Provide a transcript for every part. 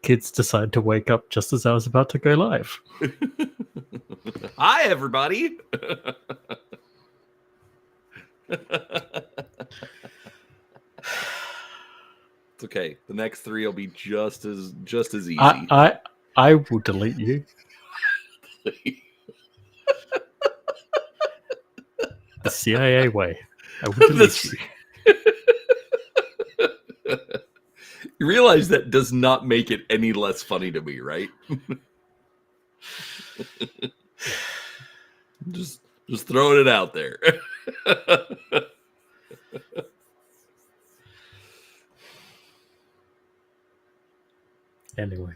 kids decided to wake up just as I was about to go live. Hi, everybody. It's okay. The next 3 will be just as easy. I will delete you. The CIA way. I will delete you. You realize that does not make it any less funny to me, right? just throwing it out there. Anyway.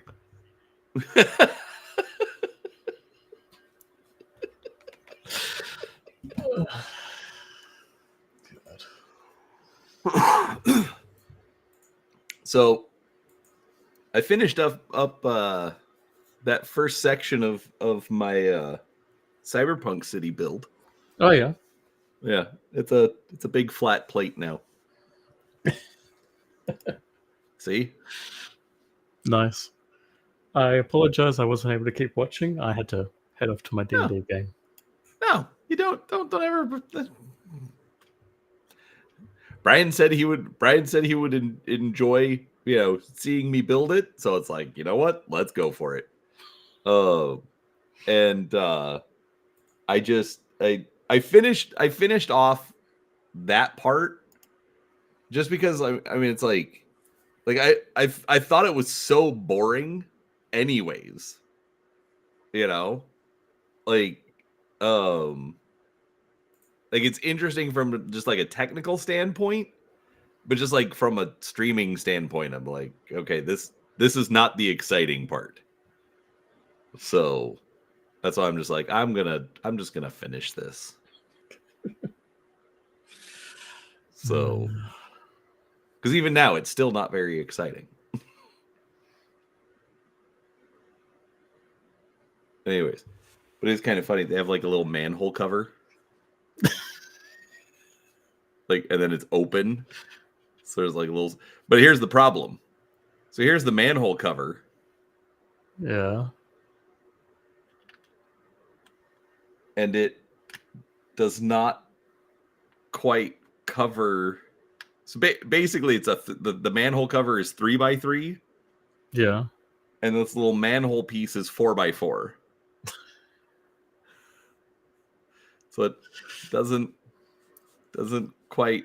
So I finished up that first section of my Cyberpunk City build. Oh yeah. Yeah, it's a big flat plate now. See? Nice. I apologize I wasn't able to keep watching. I had to head off to my D&D game. No, you don't ever. Brian said he would enjoy, seeing me build it. So it's like, you know what? Let's go for it. I finished off that part just because I mean it's like I thought it was so boring anyways. Like it's interesting from just like a technical standpoint, but just like from a streaming standpoint, I'm like, okay, this is not the exciting part. So that's why I'm just like, I'm just gonna finish this. So, because even now it's still not very exciting. Anyways, but it's kind of funny. They have like a little manhole cover, and then it's open. So there's like little. But here's the problem. So here's the manhole cover. Yeah. And it does not quite cover. So basically, it's the manhole cover is 3x3. Yeah. And this little manhole piece is 4x4. So it doesn't quite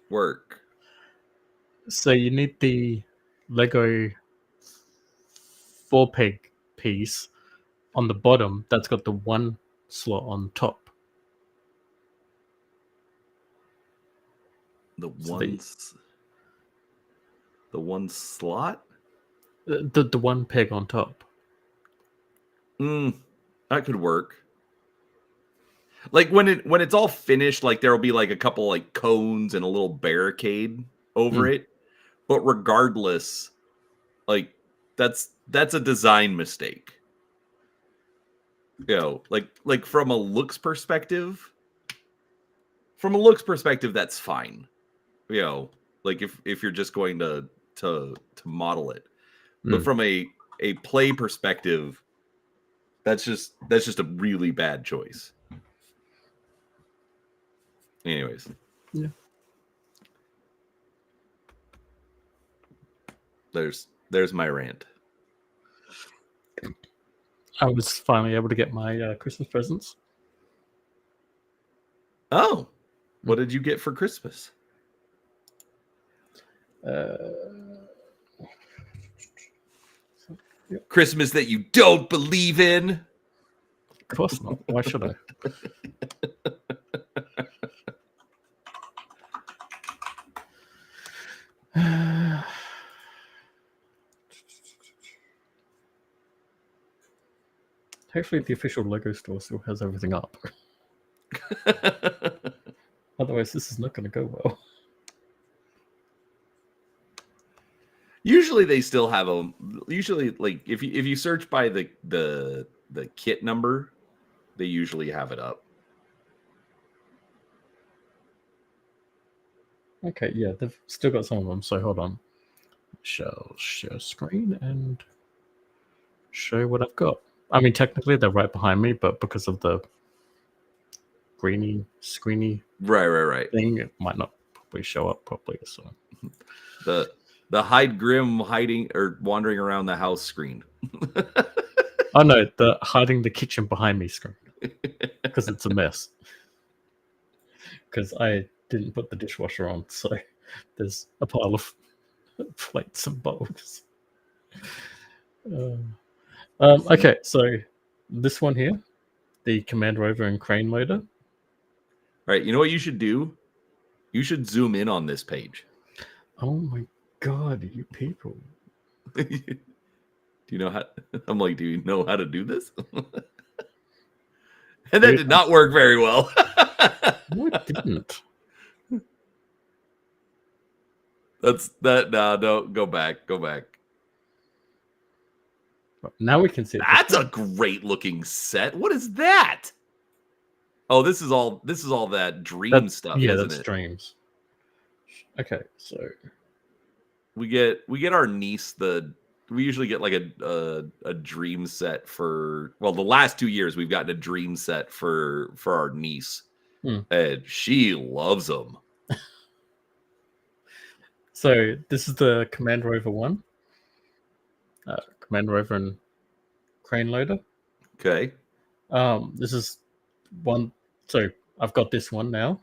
work. So you need the Lego 4-peg piece on the bottom that's got the one slot on top. The one slot? The one peg on top. That could work. Like when it's all finished, like there'll be like a couple like cones and a little barricade over it. But regardless, like that's a design mistake. Like from a looks perspective, that's fine. Like if you're just going to model it. But from a play perspective, that's just a really bad choice. Anyways. Yeah. There's my rant. I was finally able to get my Christmas presents. Oh, what did you get for Christmas? Christmas that you don't believe in? Of course not. Why should I? Hopefully the official Lego store still has everything up. Otherwise this is not going to go well. Usually they still have them. Usually, like if you search by the kit number, they usually have it up. Okay, yeah, they've still got some of them. So hold on, shall share screen and show you what I've got. I mean, technically they're right behind me, but because of the greeny, screeny Right. thing, it might not probably show up properly. So The hide Grim hiding or wandering around the house screen. oh no, the hiding the kitchen behind me screen because it's a mess. Because I didn't put the dishwasher on, so there's a pile of plates and bowls. Okay, so this one here, the command rover and crane loader. All right, you know what you should do? You should zoom in on this page. Oh my god, you people. Do you know how? I'm like, do you know how to do this? And that did not work very well. No, it didn't. That's that. No, go back. Now we can see it. That's a great looking set. What is that? Oh, this is all that dream stuff. Yeah, isn't that's it? dreams. Okay, so we get our niece we usually get like a dream set for, well, the last 2 years we've gotten a dream set for our niece, and she loves them. So this is the command rover one, command rover and crane loader. Okay. This is one. So I've got this one now.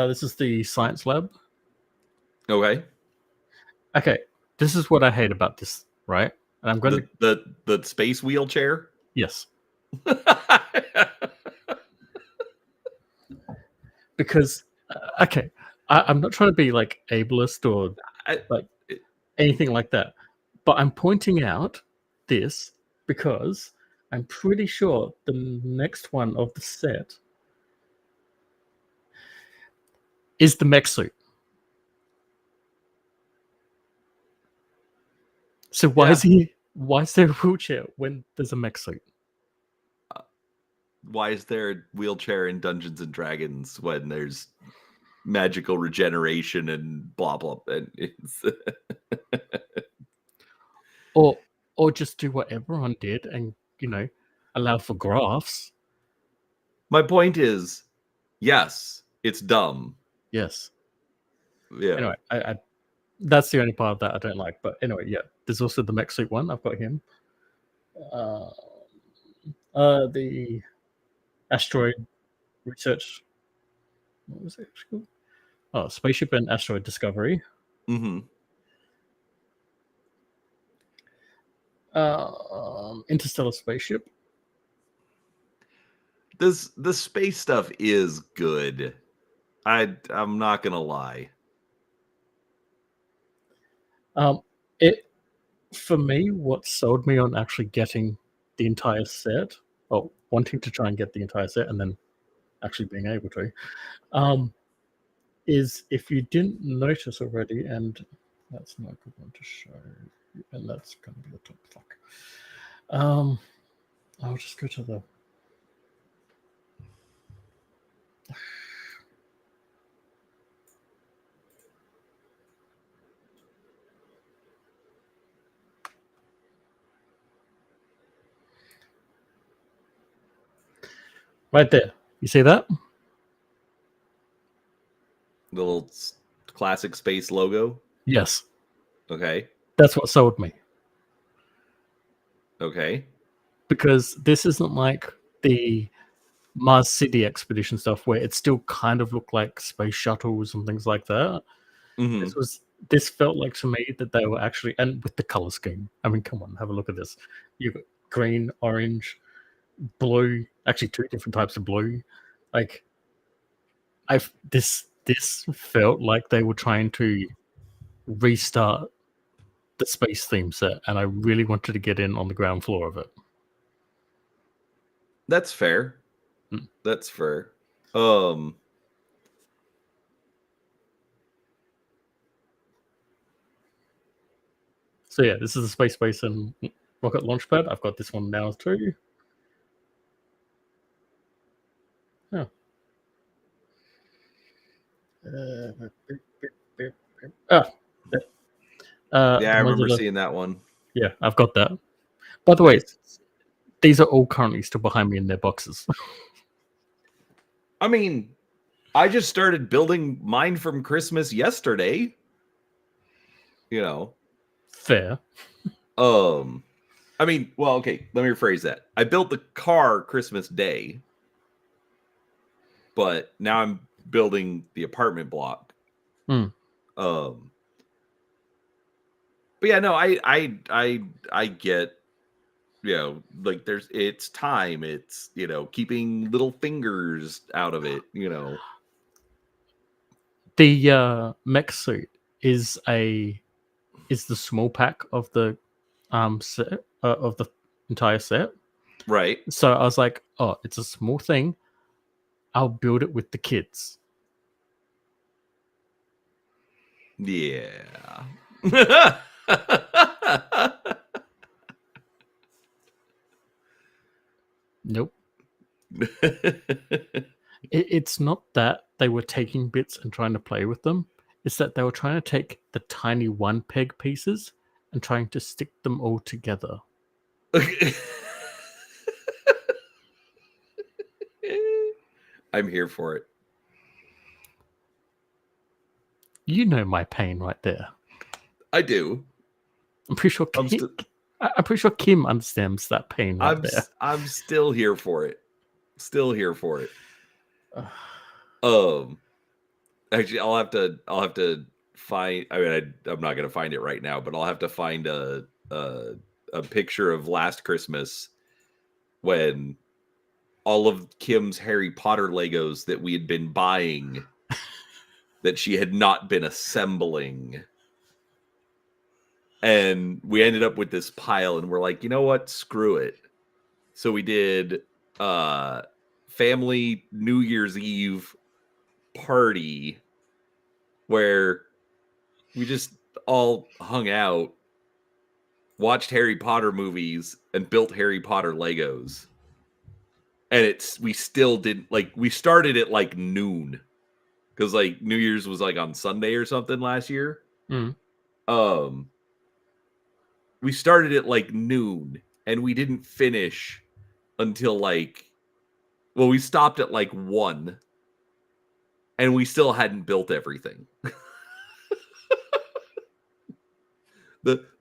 This is the science lab. Okay. Okay, this is what I hate about this, right? And I'm going to the space wheelchair. Yes. Because okay, I'm not trying to be like ableist or like anything like that, but I'm pointing out this because I'm pretty sure the next one of the set is the mech suit. So why is there a wheelchair when there's a mech suit? Why is there a wheelchair in Dungeons and Dragons when there's magical regeneration and blah blah? And it's or just do what everyone did and allow for graphs. My point is, yes, it's dumb. Yes. Yeah. Anyway, I that's the only part of that I don't like. But anyway, yeah. There's also the mech suit one. I've got him. The asteroid research. What was it called? Oh, spaceship and asteroid discovery. Mm-hmm. Interstellar spaceship. The space stuff is good. I'm not gonna lie. It for me, what sold me on actually getting the entire set, or wanting to try and get the entire set, and then actually being able to, is if you didn't notice already, and that's not a good one to show, and that's going to be the top fuck. I'll just go to the. Right there. You see that? The little classic space logo? Yes. Okay. That's what sold me. Okay. Because this isn't like the Mars City expedition stuff where it still kind of looked like space shuttles and things like that. Mm-hmm. This felt like to me that they were actually, and with the color scheme. I mean, come on, have a look at this. You've got green, orange, blue, actually 2 different types of blue. Like this felt like they were trying to restart the space theme set, and I really wanted to get in on the ground floor of it. That's fair. That's fair. So yeah, this is a space base and rocket launch pad. I've got this one now too. Oh. Ah, Yeah, I the ones remember that seeing that one. yeah, I've got that. By the way, Nice. these are all currently still behind me in their boxes. I mean, I just started building mine from Christmas yesterday. You know, Fair. I mean, well, okay, let me rephrase that. I built the car Christmas Day, but now I'm building the apartment block. Hmm. Um, but yeah, no, I get, like it's time, it's keeping little fingers out of it. The mech suit is the small pack of the set of the entire set. Right? So I was like, oh, it's a small thing. I'll build it with the kids. Yeah. Nope. It's not that they were taking bits and trying to play with them. It's that they were trying to take the tiny one peg pieces and trying to stick them all together. I'm here for it. You know my pain right there. I do. I'm pretty sure I'm Kim, still I'm pretty sure Kim understands that pain right there. I'm still here for it. Still here for it. Um Actually, I'll have to find. I mean, I'm not gonna find it right now, but I'll have to find a picture of last Christmas when all of Kim's Harry Potter Legos that we had been buying that she had not been assembling, and we ended up with this pile, and we're like, you know what? Screw it. So we did family New Year's Eve party where we just all hung out, watched Harry Potter movies, and built Harry Potter Legos. And we still didn't, like, we started at like noon because like New Year's was like on Sunday or something last year. Mm. Um, we started at like noon and we didn't finish until like, well, we stopped at like 1 and we still hadn't built everything.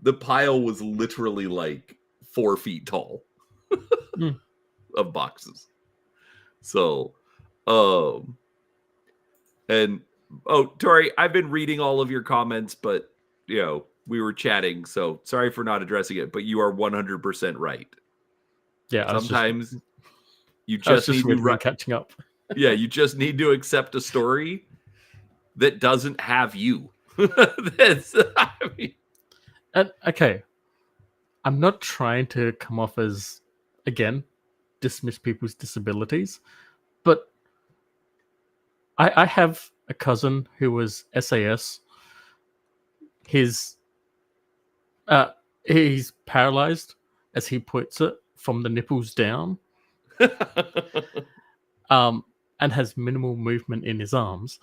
The pile was literally like 4 feet tall Mm. of boxes. So, um, and Tori, I've been reading all of your comments, but we were chatting, so sorry for not addressing it. But you are 100% right. Yeah, Sometimes you I was just just need to reading and catching up. yeah, you just need to accept a story that doesn't have you. That's, I mean, And okay, I'm not trying to come off as again dismiss people's disabilities, but I have a cousin who was SAS. His he's paralyzed, as he puts it, from the nipples down, and has minimal movement in his arms.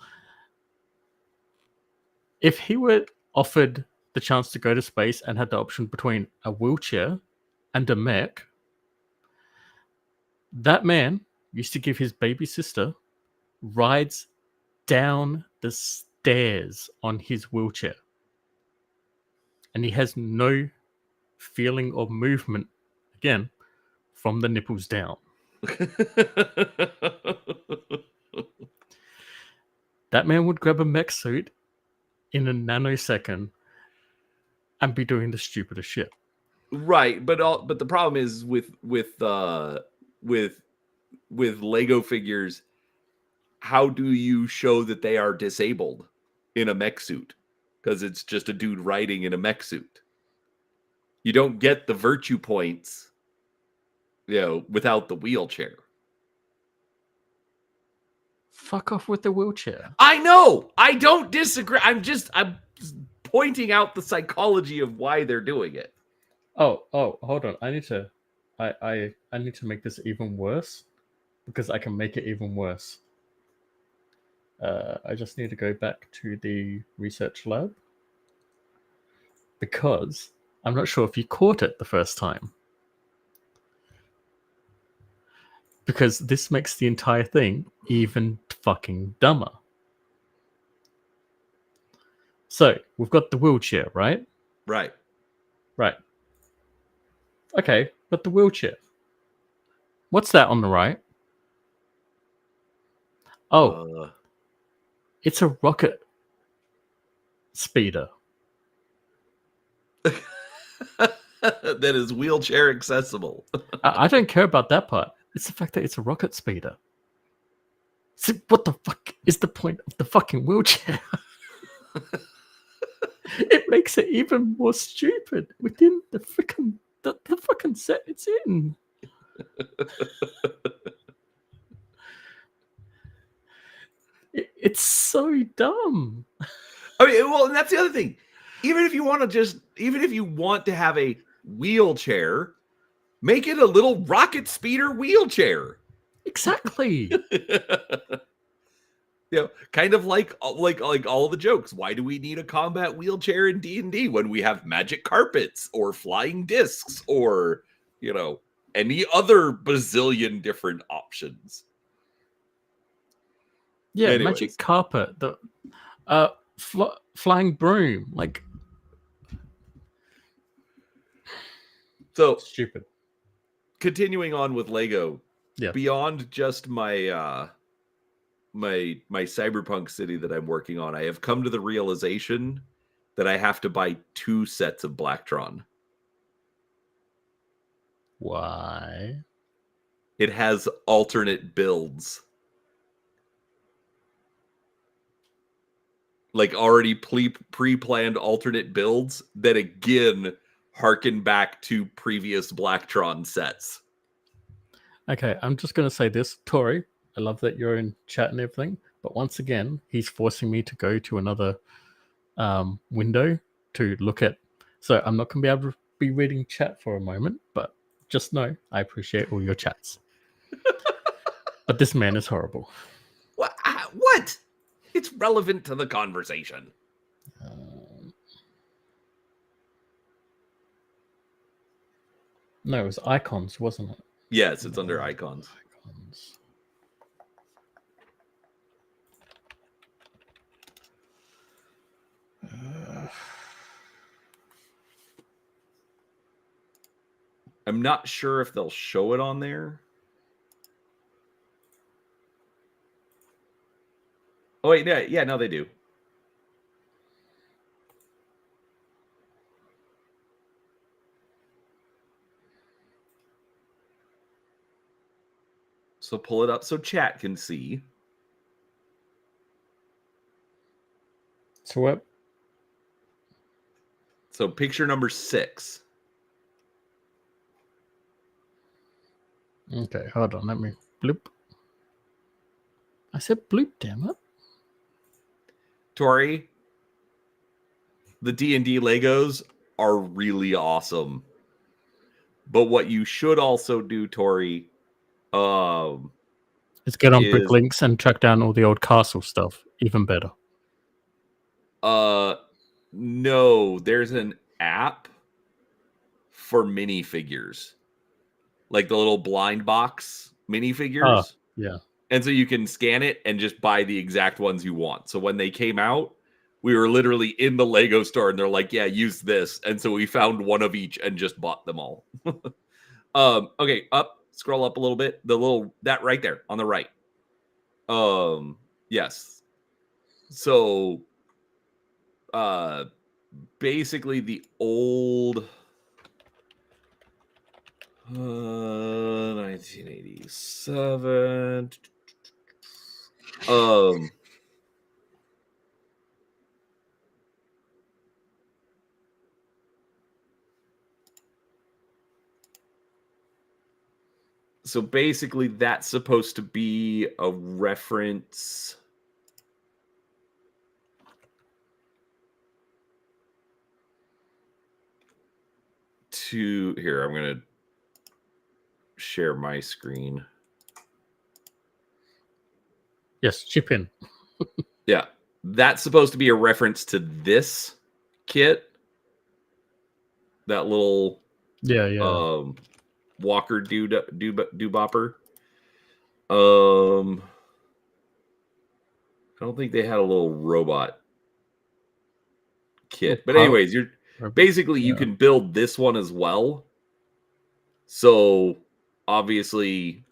If he were offered the chance to go to space and had the option between a wheelchair and a mech, that man used to give his baby sister rides down the stairs on his wheelchair. And he has no feeling or movement, again, from the nipples down. That man would grab a mech suit in a nanosecond and be doing the stupidest shit. right, but the problem is with Lego figures, how do you show that they are disabled in a mech suit? Because it's just a dude riding in a mech suit. You don't get the virtue points, without the wheelchair. Fuck off with the wheelchair. I know. I don't disagree. I'm pointing out the psychology of why they're doing it. Oh, hold on. I need to make this even worse because I can make it even worse. I just need to go back to the research lab. because I'm not sure if you caught it the first time. Because this makes the entire thing even fucking dumber. So, we've got the wheelchair, right? Right. Right. Okay, but the wheelchair. What's that on the right? Oh, it's a rocket speeder. That is wheelchair accessible. I don't care about that part. It's the fact that it's a rocket speeder. So what the fuck is the point of the fucking wheelchair? It makes it even more stupid within the fucking set it's in. It's so dumb. I mean, well, and that's the other thing. Even if you want to have a wheelchair, make it a little rocket speeder wheelchair. Exactly. Kind of like all the jokes. Why do we need a combat wheelchair in D&D when we have magic carpets or flying discs or, any other bazillion different options? Yeah, Anyways. magic carpet, the flying broom, like so stupid. Continuing on with Lego, yeah. Beyond just my my cyberpunk city that I'm working on, I have come to the realization that I have to buy 2 sets of Blacktron. Why? It has alternate builds. Like already pre-planned alternate builds that again harken back to previous Blacktron sets. Okay, I'm just going to say this, Tori, I love that you're in chat and everything, but once again, he's forcing me to go to another window to look at. So I'm not going to be able to be reading chat for a moment, but just know I appreciate all your chats. But this man is horrible. What? It's relevant to the conversation. No, it was icons, wasn't it? Yes, it's under icons. I'm not sure if they'll show it on there. Oh, wait, yeah, no, they do. So pull it up so chat can see. So what? So picture number 6. Okay, hold on. Let me bloop. I said bloop, damn it. Tori, the D&D Legos are really awesome. But what you should also do, Tori, is get on Bricklinks and track down all the old castle stuff. Even better. No, there's an app for minifigures. Like the little blind box minifigures. Yeah. And so you can scan it and just buy the exact ones you want. So when they came out, we were literally in the Lego store and they're like, yeah, use this. And so we found one of each and just bought them all. Okay, scroll up a little bit. That right there on the right. Yes. So basically the old 1987 so basically that's supposed to be a reference to here. I'm going to share my screen. Yes, chip in. Yeah, that's supposed to be a reference to this kit. that little Yeah. walker doobopper. I don't think they had a little robot kit. But Pilot anyways, you're robot. basically you Yeah. can build this one as well. So obviously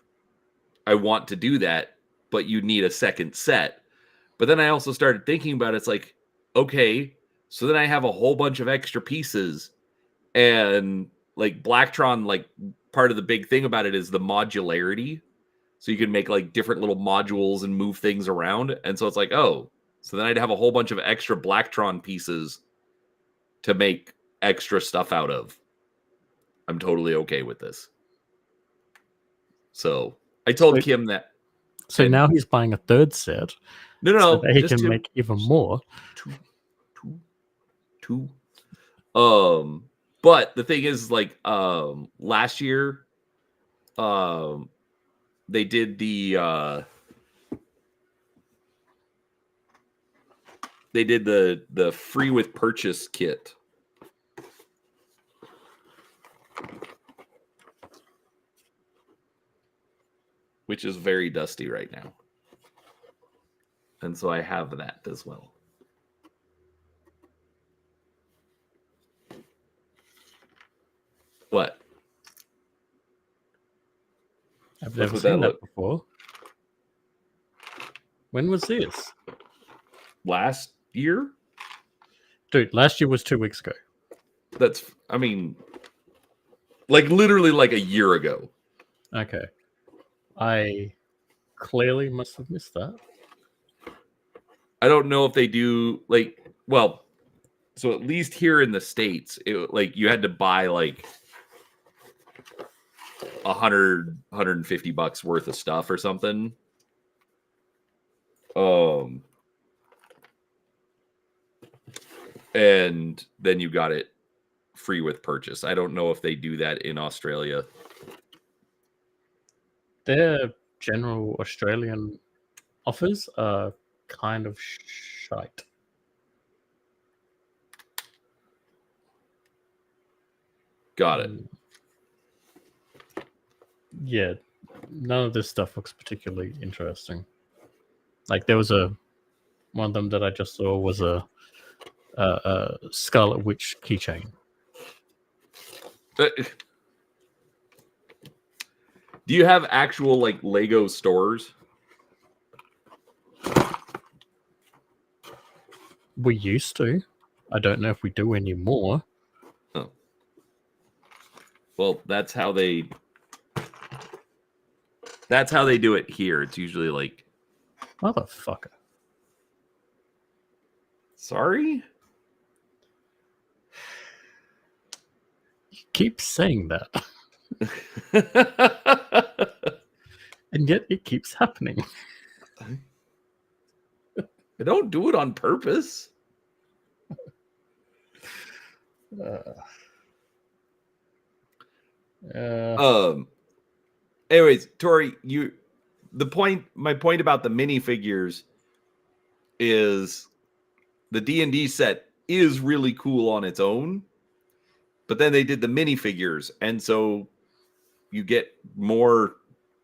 I want to do that, but you need a second set. But then I also started thinking about it, it's like, okay, so then I have a whole bunch of extra pieces, and like Blacktron, like part of the big thing about it is the modularity. So you can make like different little modules and move things around. And so it's like, oh, so then I'd have a whole bunch of extra Blacktron pieces to make extra stuff out of. I'm totally okay with this. So I told Kim that. So And now he's buying a third set so no, that he just can two. make even more. Two. But the thing is, like, last year, they did the free with purchase kit. Which is very dusty right now. And so I have that as well. What? I've never seen that before. When was this? Last year? Dude, last year was 2 weeks ago. That's, I mean, like literally like a year ago. Okay. I clearly must have missed that. I don't know if they do, like, well, so at least here in the States, it, like, you had to buy like $150 worth of stuff or something. And then you got it free with purchase. I don't know if they do that in Australia. Their general Australian offers are kind of shite. Got it. Yeah, none of this stuff looks particularly interesting. Like there was one of them that I just saw was a Scarlet Witch keychain. Do you have actual like Lego stores? We used to. I don't know if we do anymore. Oh. Well, that's how they do it here. It's usually like, motherfucker. Sorry? You keep saying that. And yet it keeps happening. I don't do it on purpose. Anyways, Tori, my point about the minifigures is the D&D set is really cool on its own, but then they did the minifigures, and so you get more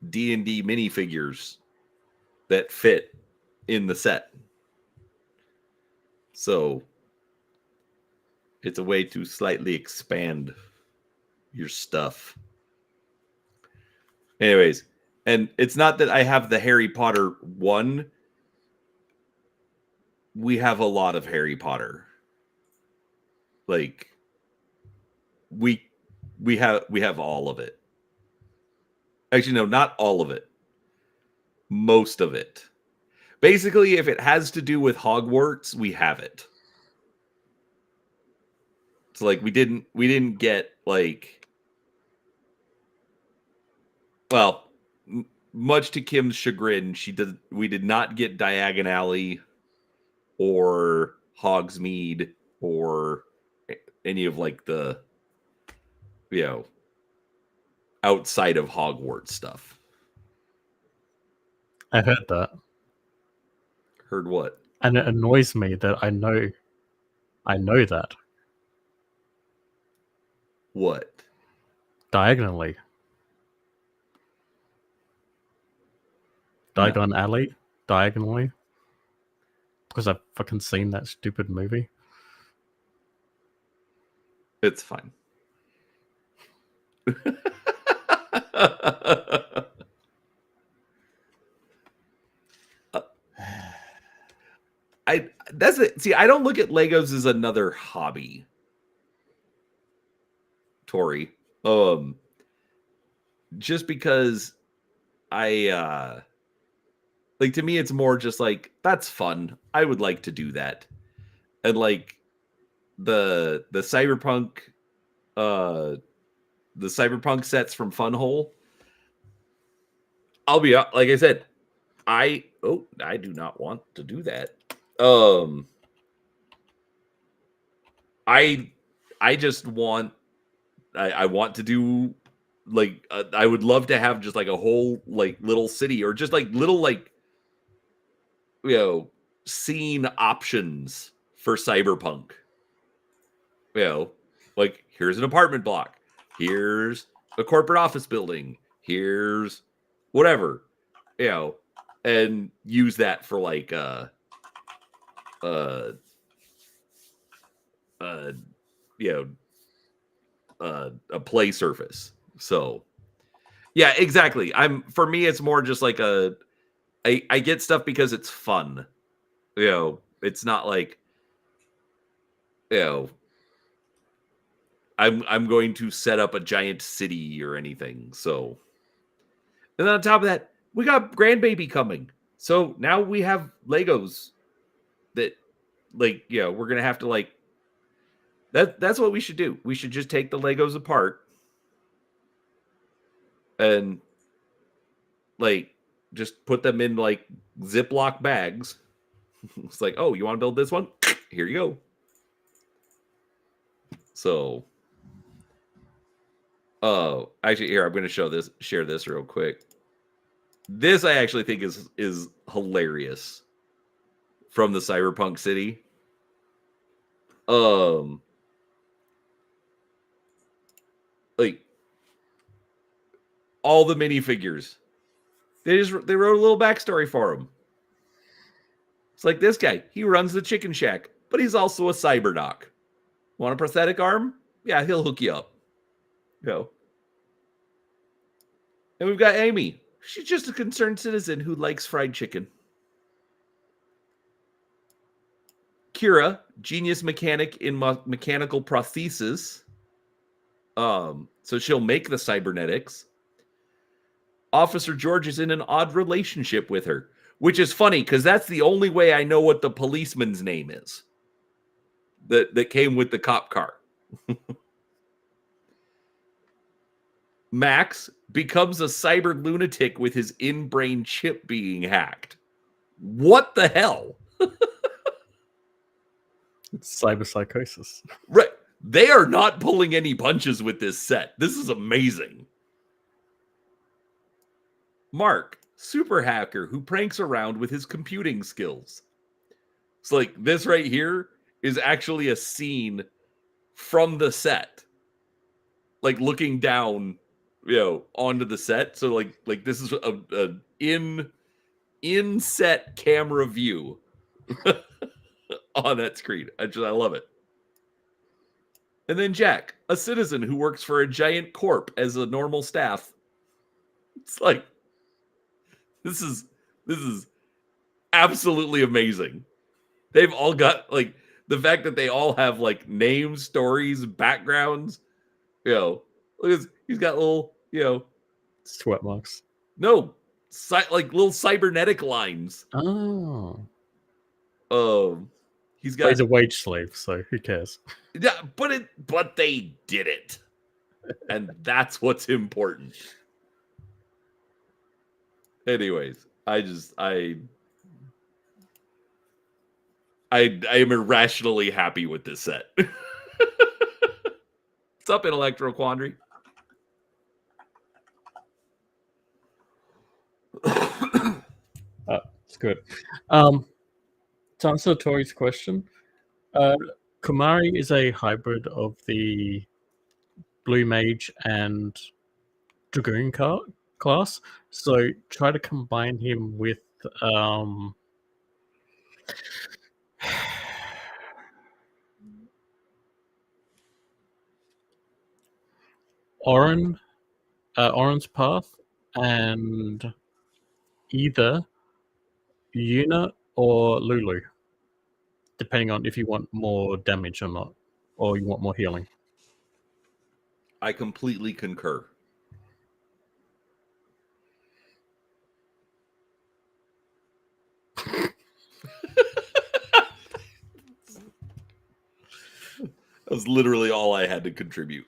D&D minifigures that fit in the set. So it's a way to slightly expand your stuff. Anyways, and it's not that I have the Harry Potter one. We have a lot of Harry Potter. Like we have all of it. Actually, no, not all of it. Most of it. Basically, if it has to do with Hogwarts, we have it. It's like we didn't get like, well, much to Kim's chagrin, we did not get Diagon Alley or Hogsmeade or any of like the, outside of Hogwarts stuff. I heard that. Heard what? And it annoys me that I know that. What? Diagonally. No. Diagon Alley. Diagonally. Because I've fucking seen that stupid movie. It's fine. That's it. See, I don't look at Legos as another hobby, Tori. Just because I like, to me it's more just like, that's fun. I would like to do that. And like the cyberpunk sets from Funhole, I'll be like I said, I do not want to do that. I just want I want to do like I would love to have just like a whole like little city, or just like little like, you know, scene options for cyberpunk. You know, like, here's an apartment block, here's a corporate office building, here's whatever, you know, and use that for like you know, a play surface. So yeah, exactly. For me it's more just like I get stuff because it's fun. You know, it's not like, you know, I'm going to set up a giant city or anything. So, and then on top of that, we got grandbaby coming. So now we have Legos that, like, you know, we're gonna have to like that's what we should do. We should just take the Legos apart and like just put them in like Ziploc bags. It's like, oh, you want to build this one? Here you go. So actually, here, I'm going to share this real quick. This I actually think is hilarious from the Cyberpunk City. Like all the minifigures, they wrote a little backstory for him. It's like, this guy, he runs the chicken shack, but he's also a cyberdoc. Want a prosthetic arm? Yeah, he'll hook you up. You know. And we've got Amy. She's just a concerned citizen who likes fried chicken. Kira, genius mechanic in mechanical prosthesis. So she'll make the cybernetics. Officer George is in an odd relationship with her, which is funny because that's the only way I know what the policeman's name is that came with the cop car. Max becomes a cyber lunatic with his in-brain chip being hacked. What the hell? It's cyber psychosis. Right. They are not pulling any punches with this set. This is amazing. Mark, super hacker who pranks around with his computing skills. It's like, this right here is actually a scene from the set. Like looking down, you know, onto the set. So like this is a in set camera view on that screen. I love it. And then Jack, a citizen who works for a giant corp as a normal staff. It's like, this is absolutely amazing. They've all got like the fact that they all have like names, stories, backgrounds. You know, look at, he's got little, you know, sweat marks. No, like little cybernetic lines. Oh. He's got. He's a wage slave, so who cares? Yeah, but they did it, and that's what's important. Anyways, I am irrationally happy with this set. What's up, Intellectual Quandary? It's good. To answer Tori's question, Kumari is a hybrid of the blue mage and dragoon class. So try to combine him with Oran's Path, and either Yuna or Lulu, depending on if you want more damage or not, or you want more healing. I completely concur. That was literally all I had to contribute.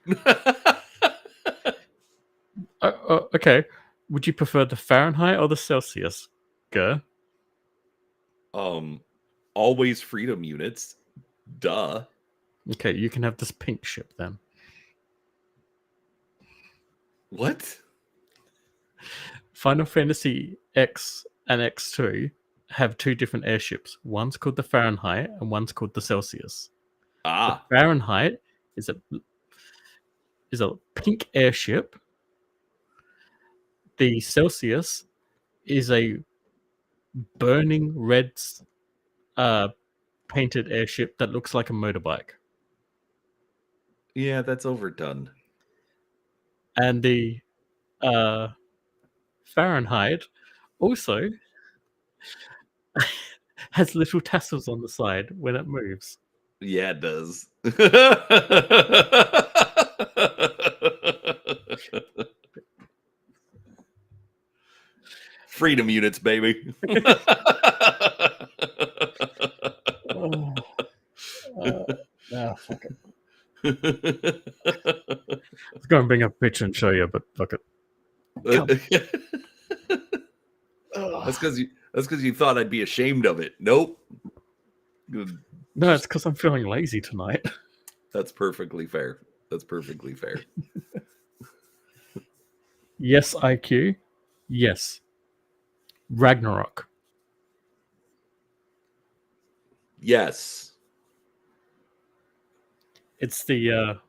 Okay. Would you prefer the Fahrenheit or the Celsius? Go. Always freedom units. Duh. Okay, you can have this pink ship then. What? Final Fantasy X and X2 have two different airships. One's called the Fahrenheit and one's called the Celsius. Ah. The Fahrenheit is a pink airship. The Celsius is a burning red painted airship that looks like a motorbike. Yeah, that's overdone. And the Fahrenheit also has little tassels on the side when it moves. Yeah, it does. Freedom units, baby. Fuck it. I was going to bring up a picture and show you, but fuck it. That's because you thought I'd be ashamed of it. Nope. No, it's because I'm feeling lazy tonight. That's perfectly fair. That's perfectly fair. Yes, IQ. Yes. Ragnarok. Yes. It's the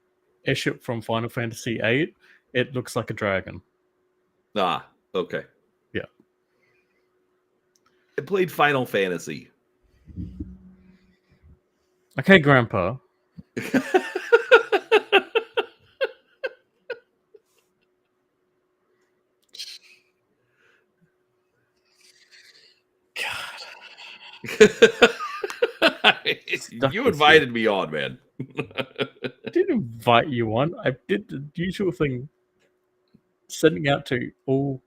airship from Final Fantasy VIII. It looks like a dragon. Ah, okay. Yeah. I played Final Fantasy. Okay, Grandpa. You invited me on, man. I didn't invite you on. I did the usual thing, sending out to all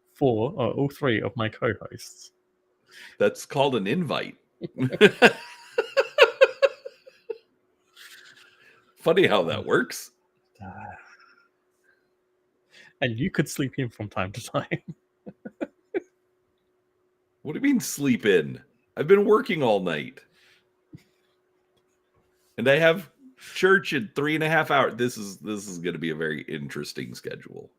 three of my co-hosts. That's called an invite. Funny how that works. And you could sleep in from time to time. What do you mean sleep in? I've been working all night. And I have church in 3.5 hours. This is going to be a very interesting schedule.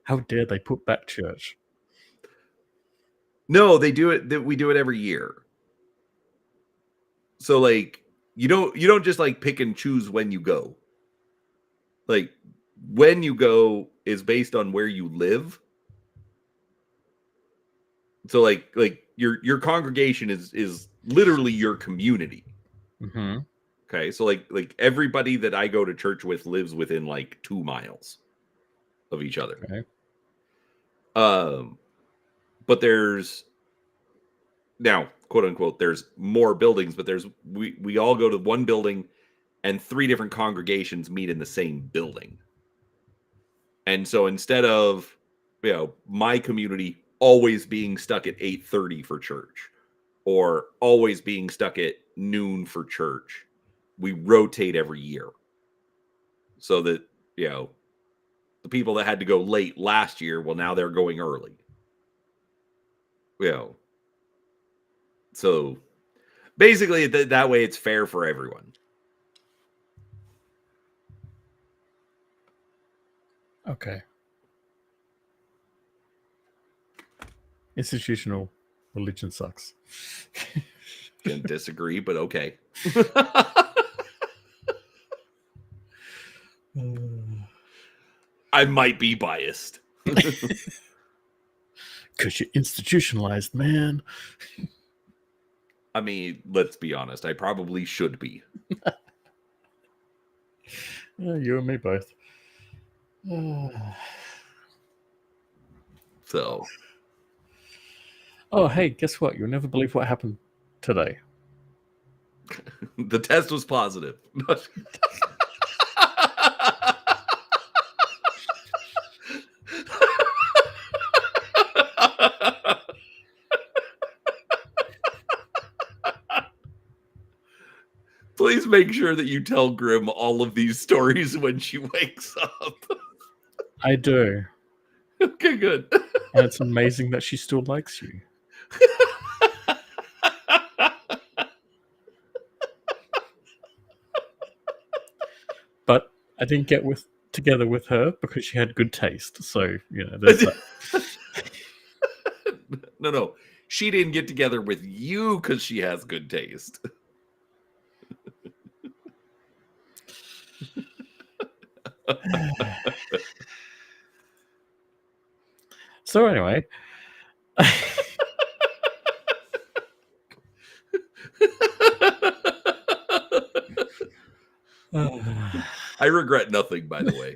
How dare they put back church? No, they do it. We do it every year. So like you don't just like pick and choose when you go. Like when you go is based on where you live. So like your congregation is literally your community. Mm-hmm. Okay, so like everybody that I go to church with lives within like 2 miles of each other. Okay. But there's now, quote unquote, there's more buildings, but we all go to one building and 3 different congregations meet in the same building. And so instead of, my community always being stuck at 8:30 for church or always being stuck at noon for church, we rotate every year. So that, the people that had to go late last year, well, now they're going early. So basically that way it's fair for everyone. Okay. Institutional religion sucks. Gonna disagree, but okay. I might be biased. Because you're institutionalized, man. I mean, let's be honest. I probably should be. Yeah, you and me both. So, Oh, hey, guess what? You'll never believe what happened today. the test was positive. Please make sure that you tell Grim all of these stories when she wakes up. I do. Okay, good. And it's amazing that she still likes you. But I didn't get together with her because she had good taste. So, there's that. No. She didn't get together with you because she has good taste. So anyway, I regret nothing, by the way.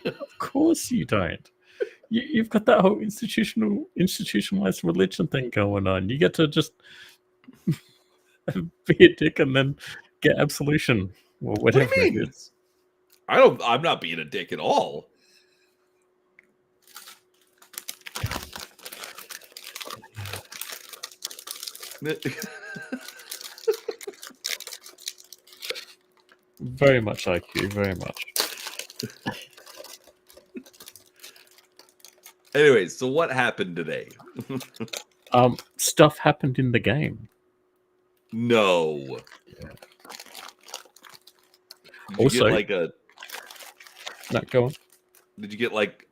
of course you don't. You've got that whole institutionalized religion thing going on. You get to just be a dick and then get absolution or whatever What do you mean? it is. I'm not being a dick at all. Very much like you, very much. Anyways, so what happened today? Stuff happened in the game. No. Yeah. Did you Also, get like a... No, go on. Did you get like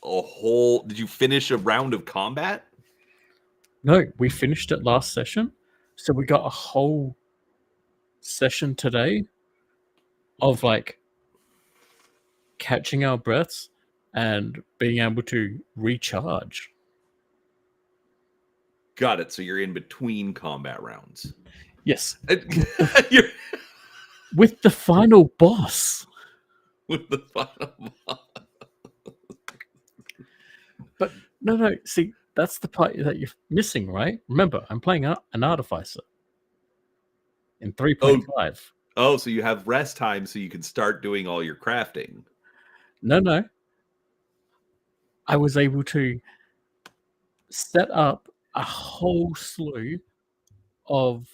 a whole... Did you finish a round of combat? No, we finished it last session. So we got a whole session today of like catching our breaths and being able to recharge. Got it. So you're in between combat rounds. Yes. You're With the final boss. with the final boss. But no, see, that's the part that you're missing, right? Remember, I'm playing an artificer in 3.5. Oh, so you have rest time so you can start doing all your crafting. No. I was able to set up a whole slew of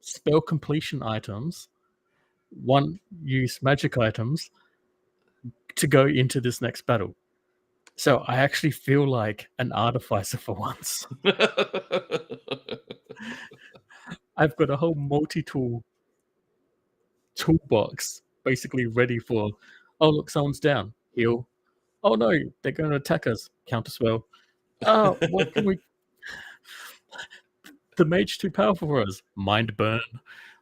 spell completion items, one use magic items to go into this next battle. So I actually feel like an artificer for once. I've got a whole multi-tool toolbox basically ready for, oh look, someone's down, heal. Oh no, they're going to attack us, counterspell. Oh, what can we... The mage too powerful for us. Mind burn.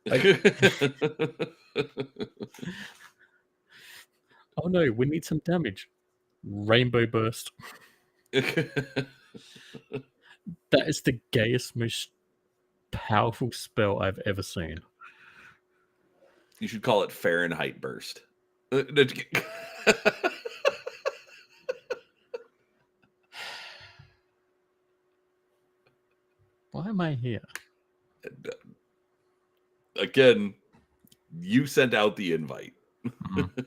Like, oh no, we need some damage. Rainbow burst. That is the gayest, most powerful spell I've ever seen. You should call it Fahrenheit burst. Why am I here? Again, you sent out the invite. Mm.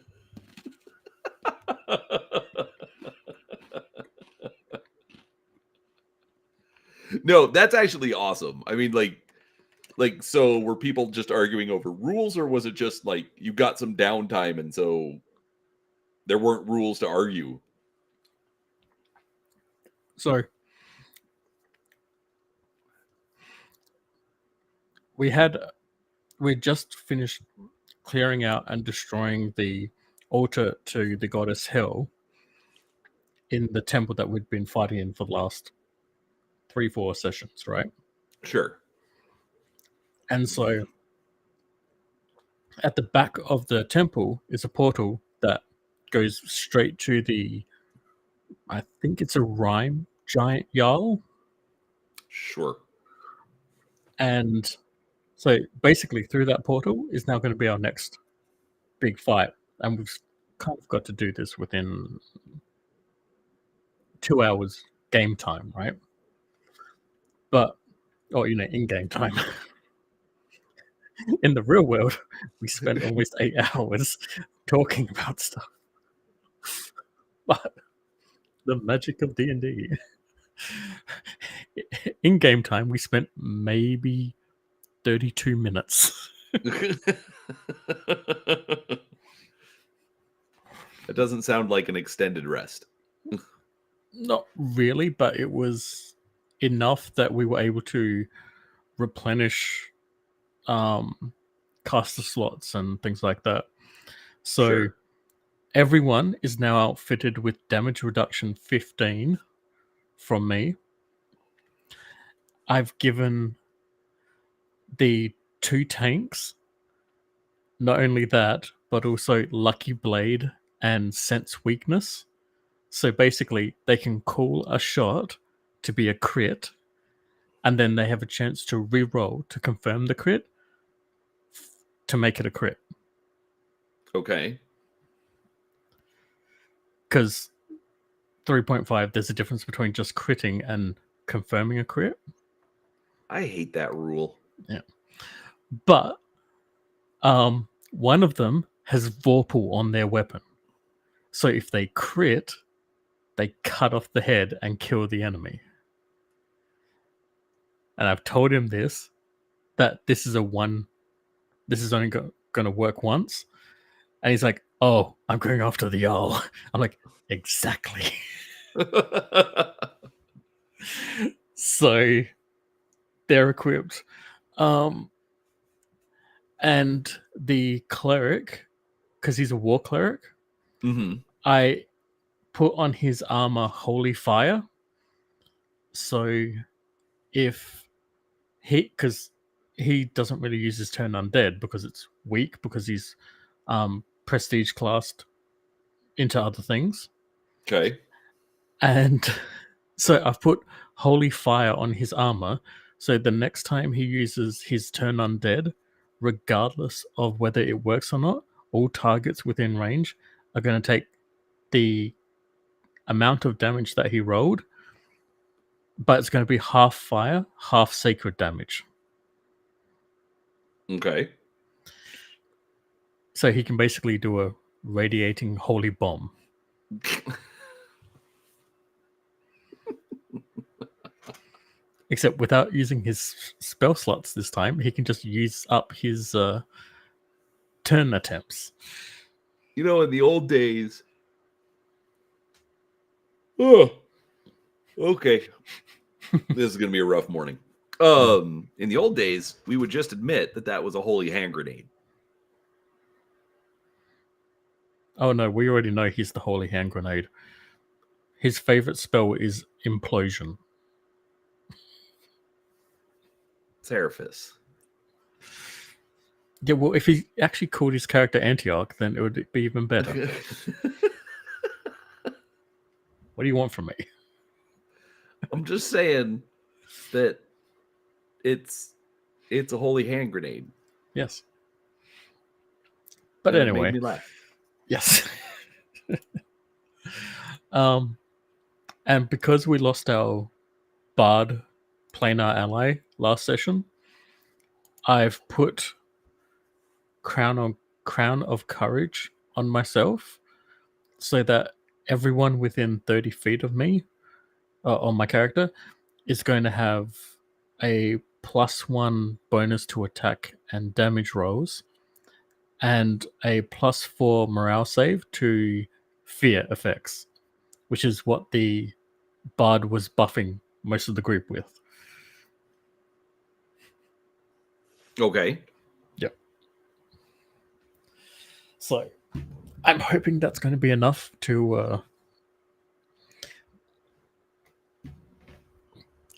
No, that's actually awesome. I mean, like, so were people just arguing over rules, or was it just like you got some downtime and so there weren't rules to argue? So we just finished clearing out and destroying the altar to the goddess Hel in the temple that we'd been fighting in for the last 3-4 sessions, right? Sure. And so at the back of the temple is a portal that goes straight to I think it's a rhyme giant Jarl. Sure. And so basically through that portal is now going to be our next big fight. And we've kind of got to do this within 2 hours game time, right? But, in game time. In the real world, we spent almost 8 hours talking about stuff. But the magic of D&D. In game time, we spent maybe 32 minutes. It doesn't sound like an extended rest. Not really, but it was enough that we were able to replenish caster slots and things like that. So Sure. everyone is now outfitted with damage reduction 15 from me. I've given the 2 tanks not only that, but also Lucky Blade and Sense Weakness. So basically, they can call a shot to be a crit, and then they have a chance to re-roll to confirm the crit to make it a crit. Okay. Because 3.5, there's a difference between just critting and confirming a crit. I hate that rule. Yeah. But one of them has Vorpal on their weapon. So if they crit, they cut off the head and kill the enemy. And I've told him that this is only going to work once. And he's like, oh, I'm going after the Jarl. I'm like, exactly. So they're equipped. And the cleric, because he's a war cleric, I put on his armor Holy Fire. So if because he doesn't really use his turn undead because it's weak, because he's prestige classed into other things. Okay. And so I've put Holy Fire on his armor, so the next time he uses his turn undead, regardless of whether it works or not, all targets within range are going to take the amount of damage that he rolled, but it's going to be half fire, half sacred damage. Okay. So he can basically do a radiating holy bomb. Except without using his spell slots this time, he can just use up his turn attempts. In the old days... Oh, okay. This is going to be a rough morning. In the old days, we would just admit that was a holy hand grenade. Oh no, we already know he's the holy hand grenade. His favorite spell is implosion. Seraphis. Yeah, well, if he actually called his character Antiarch, then it would be even better. What do you want from me? I'm just saying that it's a holy hand grenade. Yes. But and anyway. It made me laugh. Yes. And because we lost our Bard planar ally last session, I've put Crown of Courage on myself so that everyone within 30 feet of me, on my character, is going to have a +1 bonus to attack and damage rolls and a +4 morale save to fear effects, which is what the Bard was buffing most of the group with. Okay. Yep. So I'm hoping that's going to be enough to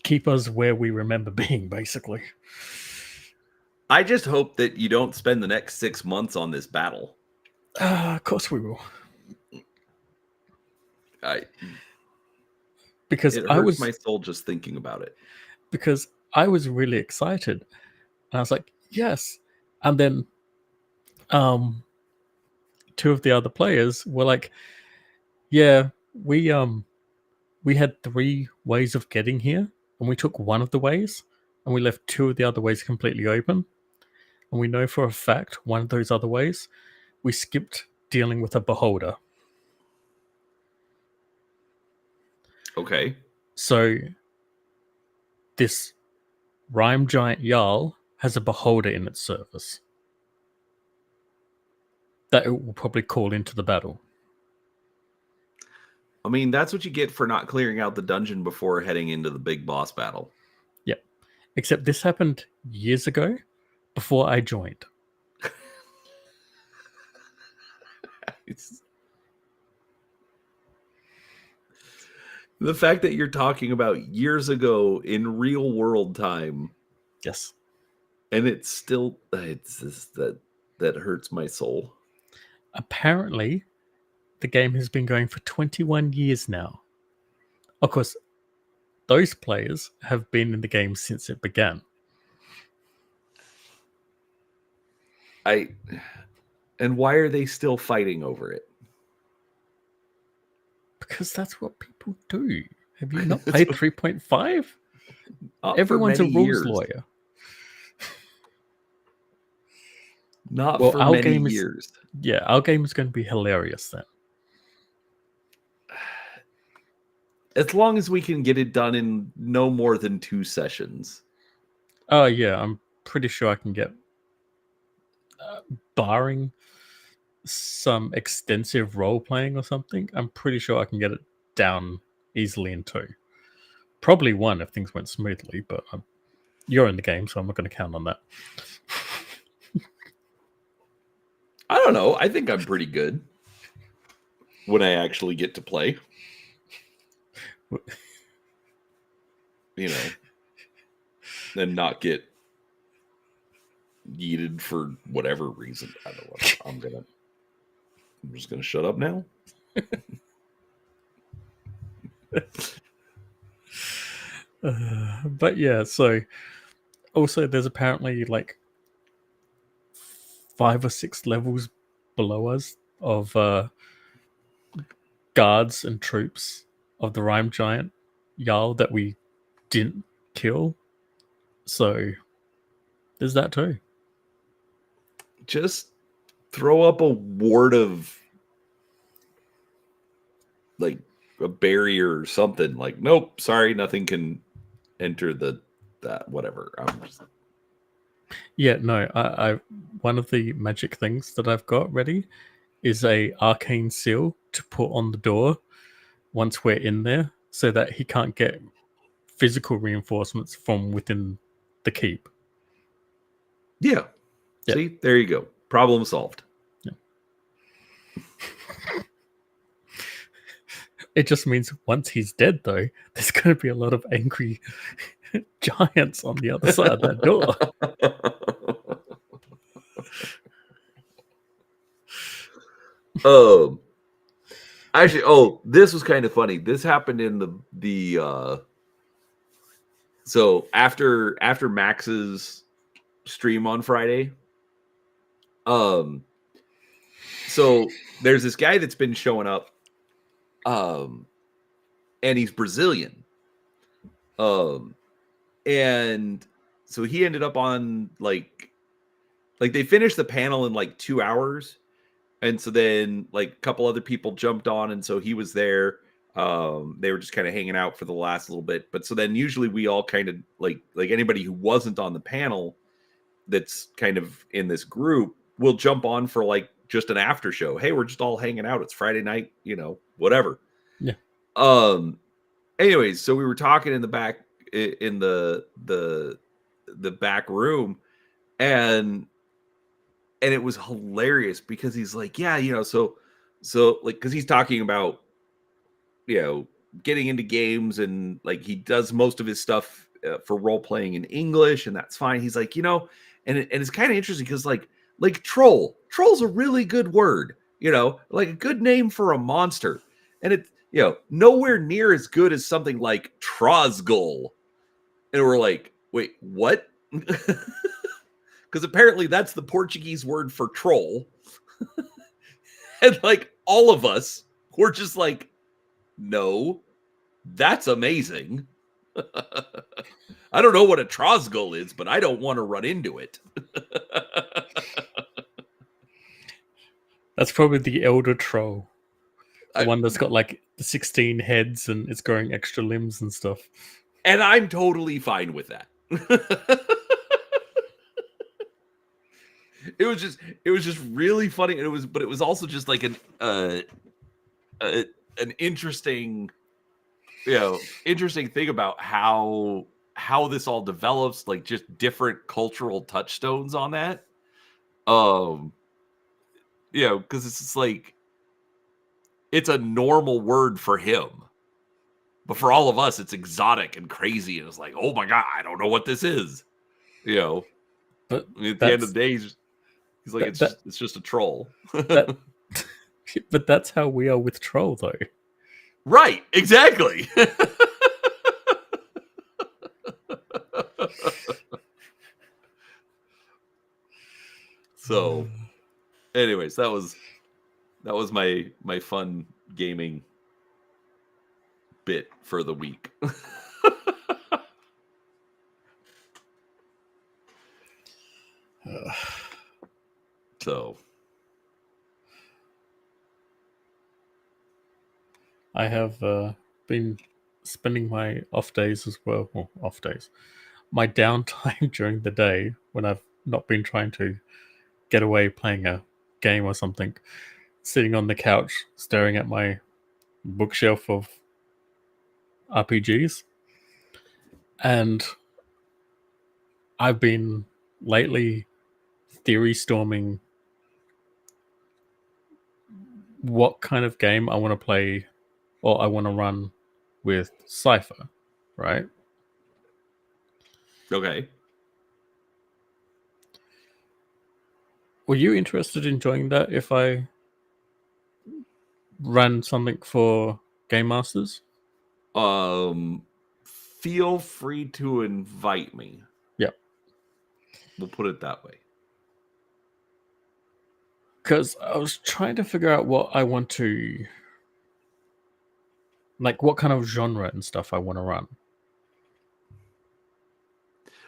keep us where we remember being, basically. I just hope that you don't spend the next 6 months on this battle. Of course we will. Because it hurts my soul just thinking about it. Because I was really excited. And I was like, yes. And then two of the other players were like, yeah, we had 3 ways of getting here, and we took one of the ways, and we left 2 of the other ways completely open. And we know for a fact one of those other ways, we skipped dealing with a beholder. Okay. So this Rime Giant Jarl has a beholder in its service that it will probably call into the battle. I mean, that's what you get for not clearing out the dungeon before heading into the big boss battle. Yep. Except this happened years ago, before I joined. The fact that you're talking about years ago in real world time. Yes. And it's still, it's just that hurts my soul. Apparently, the game has been going for 21 years now. Of course, those players have been in the game since it began. And why are they still fighting over it? Because that's what people do. Have you not played 3.5? Everyone's a rules years. lawyer. Not for many years. Yeah, our game is going to be hilarious then. As long as we can get it done in no more than 2 sessions. Oh, yeah, I'm pretty sure I can get, barring some extensive role-playing or something, I'm pretty sure I can get it down easily in 2. Probably 1 if things went smoothly, but you're in the game, so I'm not going to count on that. I don't know. I think I'm pretty good when I actually get to play. You know, and not get yeeted for whatever reason. I don't know. I'm just gonna shut up now. But yeah, so also there's apparently like 5 or 6 levels below us of guards and troops of the Rime Giant Jarl that we didn't kill. So there's that too. Just throw up a ward of like a barrier or something. Like, nope, sorry, nothing can enter that whatever. Yeah, no, I one of the magic things that I've got ready is a arcane seal to put on the door once we're in there, so that he can't get physical reinforcements from within the keep. Yeah. Yep. See, there you go. Problem solved. Yeah. It just means once he's dead, though, there's going to be a lot of angry giants on the other side of that door. Actually, this was kind of funny. This happened in the so after Max's stream on Friday. So there's this guy that's been showing up, and he's Brazilian. And so he ended up on like they finished the panel in like 2 hours. And so then like a couple other people jumped on, and so he was there. They were just kind of hanging out for the last little bit. But so then usually we all kind of like anybody who wasn't on the panel that's kind of in this group will jump on for like just an after show. Hey, we're just all hanging out. It's Friday night, whatever. Yeah. Anyways, so we were talking in the back in the back room, and it was hilarious because he's like, yeah, so like, because he's talking about, getting into games, and like he does most of his stuff for role playing in English, and that's fine. He's like, and it's kind of interesting because like troll's a really good word, like a good name for a monster, and it's nowhere near as good as something like Trozgul, and we're like, wait, what? Because apparently that's the Portuguese word for troll. And like all of us were just like, no, that's amazing. I don't know what a Trozgul is, but I don't want to run into it. That's probably the elder troll. The one that's got like the 16 heads and it's growing extra limbs and stuff. And I'm totally fine with that. It was just really funny, and it was also just like an interesting thing about how this all develops, like just different cultural touchstones on that. Because it's just like it's a normal word for him, but for all of us, it's exotic and crazy, and it's like, oh my god, I don't know what this is. But at the end of the day, he's like, it's just a troll. But that's how we are with troll, though. Right, exactly. So, anyways, that was my fun gaming bit for the week. So, I have been spending my off days as well. Well, off days. My downtime during the day when I've not been trying to get away playing a game or something, sitting on the couch staring at my bookshelf of RPGs. And I've been lately theory storming what kind of game I want to play or I want to run with Cypher, right? Okay. Were you interested in joining that if I ran something for Game Masters? Feel free to invite me. Yep. We'll put it that way. Because I was trying to figure out what I want to... like, what kind of genre and stuff I want to run.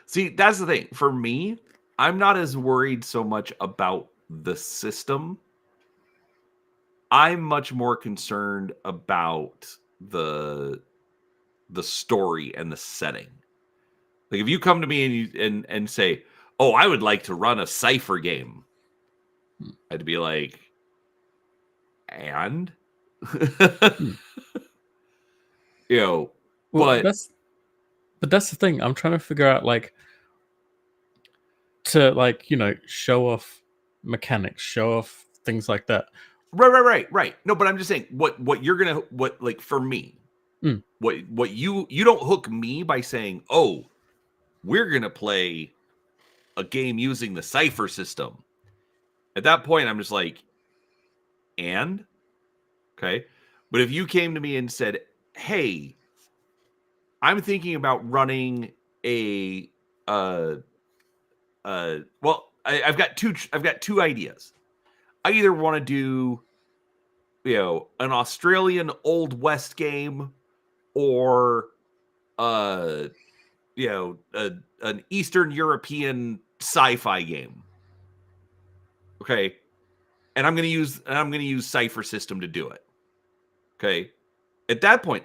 See, that's the thing. For me, I'm not as worried so much about the system. I'm much more concerned about the story and the setting. Like if you come to me and say, "Oh, I would like to run a Cypher game," I'd be like, "And?" Well, but that's the thing. I'm trying to figure out to show off mechanics, show off things like that. Right. No, but I'm just saying what you're gonna for me, what you don't hook me by saying, "Oh, we're gonna play a game using the Cypher system." At that point, I'm just like, and okay. But if you came to me and said, "Hey, I'm thinking about running a well, I've got two ideas. I either want to do an Australian Old West game or an Eastern European sci-fi game. Okay. And I'm going to use Cypher system to do it. Okay. At that point,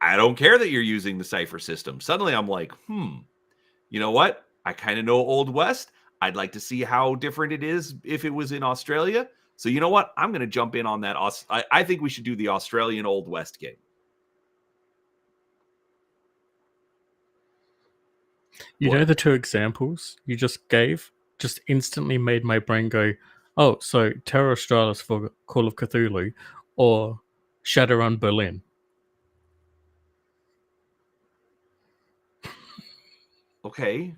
I don't care that you're using the Cypher system. Suddenly I'm like, you know what? I kind of know Old West. I'd like to see how different it is if it was in Australia. So you know what? I'm going to jump in on that. I think we should do the Australian Old West game. You know the two examples you just gave just instantly made my brain go, oh, so Terra Australis for Call of Cthulhu or Shadowrun Berlin. Okay.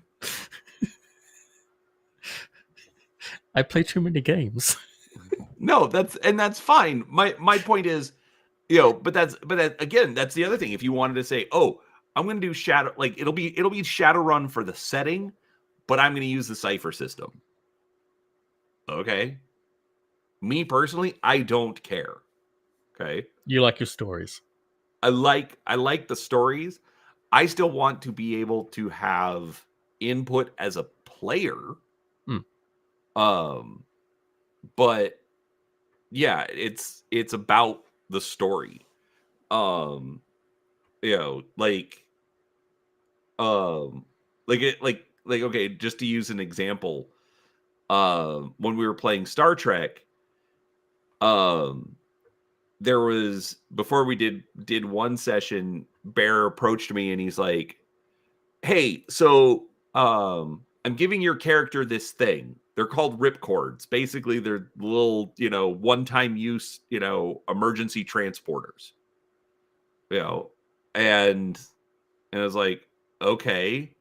I play too many games. No, that's fine. My point is, but that's again, that's the other thing. If you wanted to say, oh, I'm going to do Shadow, like it'll be Shadowrun for the setting, but I'm going to use the cipher system. Okay. Me personally, I don't care. Okay. You like your stories. I like the stories. I still want to be able to have input as a player. Um, but yeah, it's about the story. Um, like okay, just to use an example, when we were playing Star Trek, um there was, before we did one session, Bear approached me and he's like, hey, so I'm giving your character this thing. They're called ripcords. Basically, they're little, one-time use, emergency transporters. You know, and I was like, okay.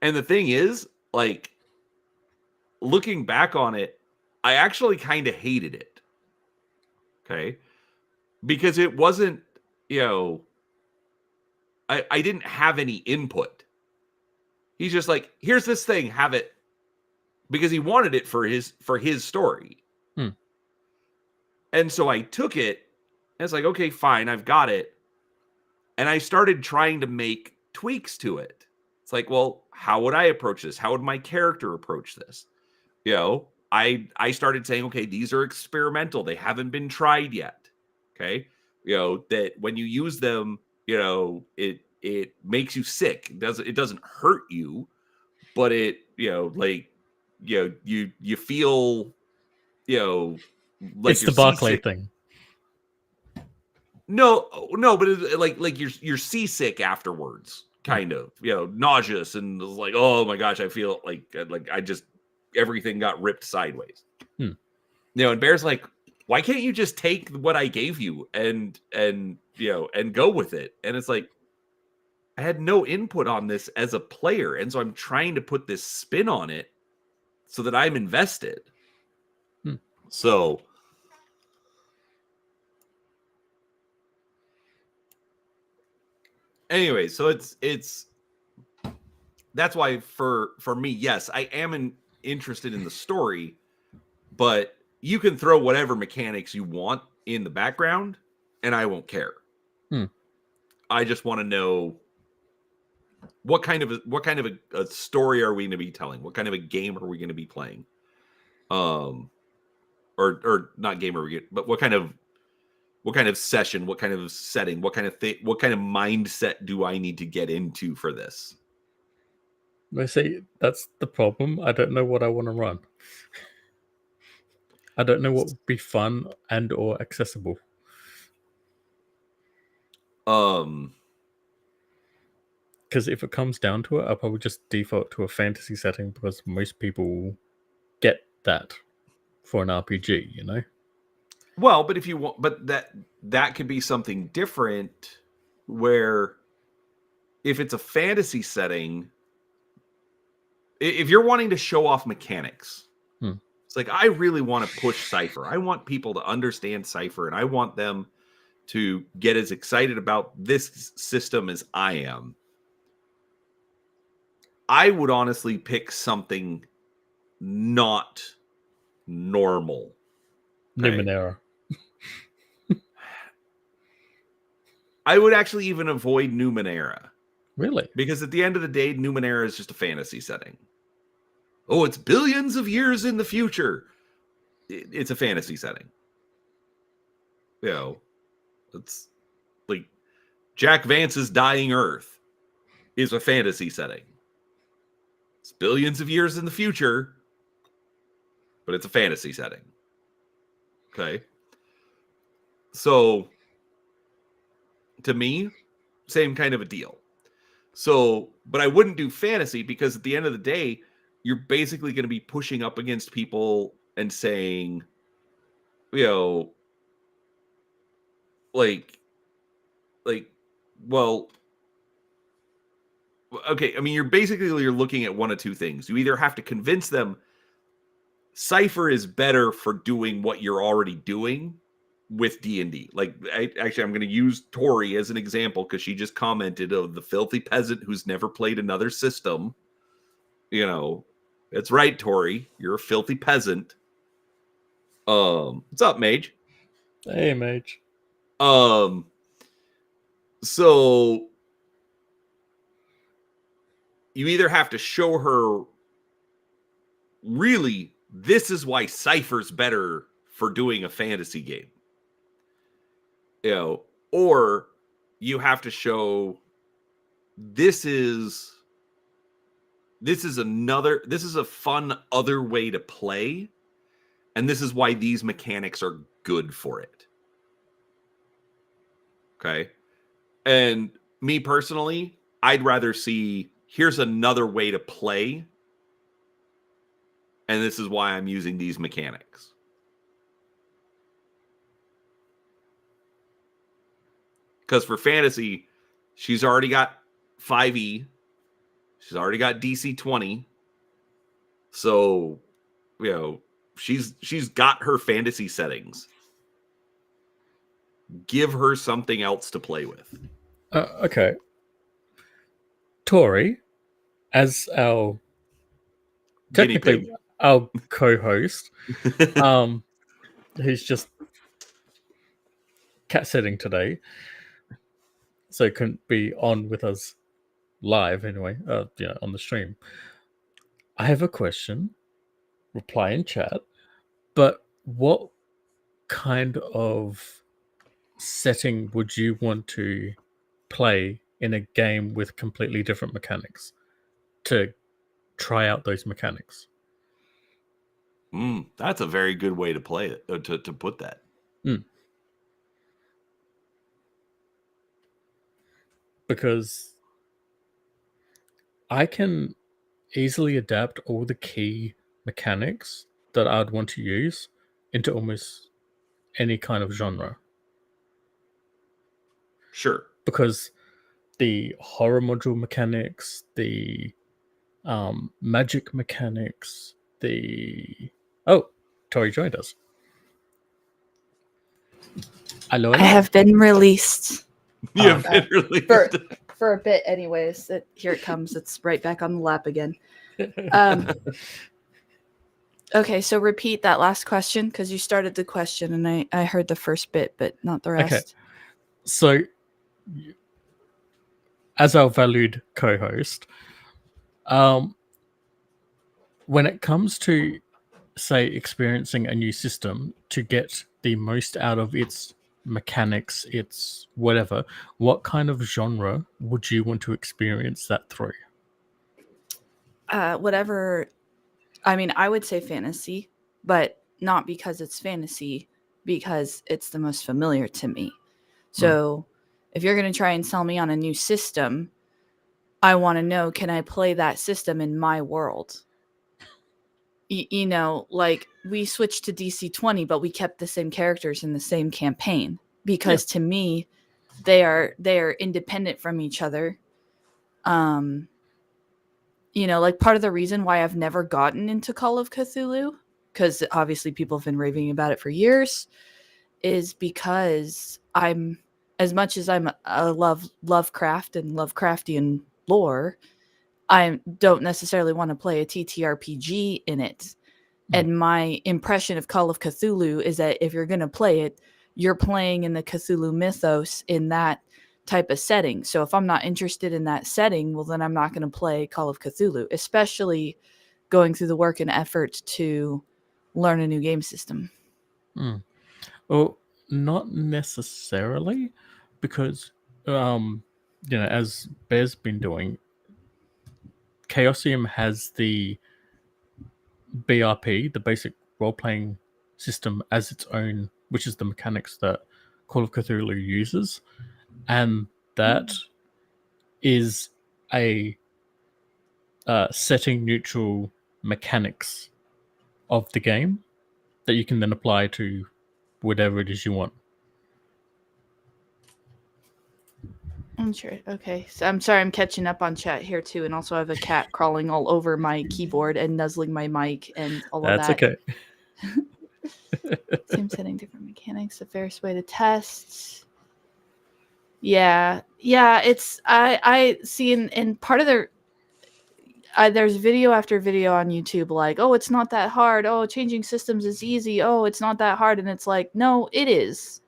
And the thing is, like, looking back on it, I actually kind of hated it. Okay. Because it wasn't, I didn't have any input. He's just like, here's this thing, have it, because he wanted it for his story. And so I took it, and it's like, okay, fine, I've got it. And I started trying to make tweaks to it. It's like, well, how would I approach this? How would my character approach this? I started saying, okay, these are experimental. They haven't been tried yet. Okay. That when you use them, it makes you sick. It doesn't hurt you, but it, you feel, like It's you're the Barclay seasick. thing. No, but like you're seasick afterwards, kind of, nauseous, and it's like, oh my gosh, I feel like I just, everything got ripped sideways. And Bear's like, why can't you just take what I gave you and go with it? And it's like, I had no input on this as a player, and so I'm trying to put this spin on it so that I'm invested. So anyway, so it's that's why for me, yes, I am interested in the story, but you can throw whatever mechanics you want in the background and I won't care. I just want to know what kind of a story are we going to be telling? What kind of a game are we going to be playing? Or not game are we but what kind of session, what kind of setting, what kind of mindset do I need to get into for this? I say that's the problem. I don't know what I want to run. I don't know what would be fun and or accessible. Because if it comes down to it, I'll probably just default to a fantasy setting because most people get that for an RPG, Well, but if you want, but that could be something different, where if it's a fantasy setting, if you're wanting to show off mechanics, it's like, I really want to push Cypher. I want people to understand Cypher, and I want them to get as excited about this system as I am. I would honestly pick something not normal. Numenera. I would actually even avoid Numenera. Really? Because at the end of the day, Numenera is just a fantasy setting. Oh, it's billions of years in the future. It's a fantasy setting. It's like Jack Vance's Dying Earth is a fantasy setting. It's billions of years in the future, but it's a fantasy setting. Okay. So, to me, same kind of a deal. So, but I wouldn't do fantasy because at the end of the day, you're basically going to be pushing up against people and saying, like, well, okay, I mean, you're looking at one of two things. You either have to convince them Cypher is better for doing what you're already doing with D&D. Like, I'm going to use Tori as an example because she just commented of the filthy peasant who's never played another system. You know, that's right, Tori. You're a filthy peasant. What's up, Mage? Hey, Mage. So you either have to show her really this is why Cypher's better for doing a fantasy game. You know, or you have to show this is a fun other way to play, and this is why these mechanics are good for it. Okay. And me personally, I'd rather see here's another way to play, and this is why I'm using these mechanics. Because for fantasy, she's already got 5e. She's already got DC 20. So, you know, she's got her fantasy settings. Give her something else to play with. Okay. Tori, as our technically our co-host, who's just cat sitting today, so couldn't be on with us live anyway, on the stream. I have a question. Reply in chat. But what kind of setting would you want to play in a game with completely different mechanics to try out those mechanics? That's a very good way to play it, to put that. Because I can easily adapt all the key mechanics that I'd want to use into almost any kind of genre. Sure. Because the horror module mechanics, the magic mechanics, Tori joined us. Hello. I have been released. You have been released. For a bit anyways. Here it comes. It's right back on the lap again. Okay, so repeat that last question because you started the question and I heard the first bit but not the rest. Okay. So as our valued co-host, when it comes to, say, experiencing a new system to get the most out of its mechanics, its whatever, what kind of genre would you want to experience that through? Whatever. I mean, I would say fantasy, but not because it's fantasy, because it's the most familiar to me. So if you're going to try and sell me on a new system, I want to know, can I play that system in my world? You know, like we switched to DC 20, but we kept the same characters in the same campaign because to me, they are independent from each other. You know, like part of the reason why I've never gotten into Call of Cthulhu, because obviously people have been raving about it for years, is because as much as I love Lovecraft and Lovecraftian lore, I don't necessarily want to play a TTRPG in it. And my impression of Call of Cthulhu is that if you're going to play it, you're playing in the Cthulhu mythos in that type of setting. So if I'm not interested in that setting, well, then I'm not going to play Call of Cthulhu, especially going through the work and effort to learn a new game system. Well, not necessarily, because, as Bear's been doing, Chaosium has the BRP, the basic role-playing system, as its own, which is the mechanics that Call of Cthulhu uses, and that is a setting neutral mechanics of the game that you can then apply to whatever it is you want. I'm sure. Okay. So I'm sorry, I'm catching up on chat here too. And also I have a cat crawling all over my keyboard and nuzzling my mic and all of That's that. okay. Same setting, different mechanics, the fairest way to test. Yeah. Yeah, it's I see in part of their there's video after video on YouTube like, oh, it's not that hard. Oh, changing systems is easy. Oh, it's not that hard. And it's like, no, it is.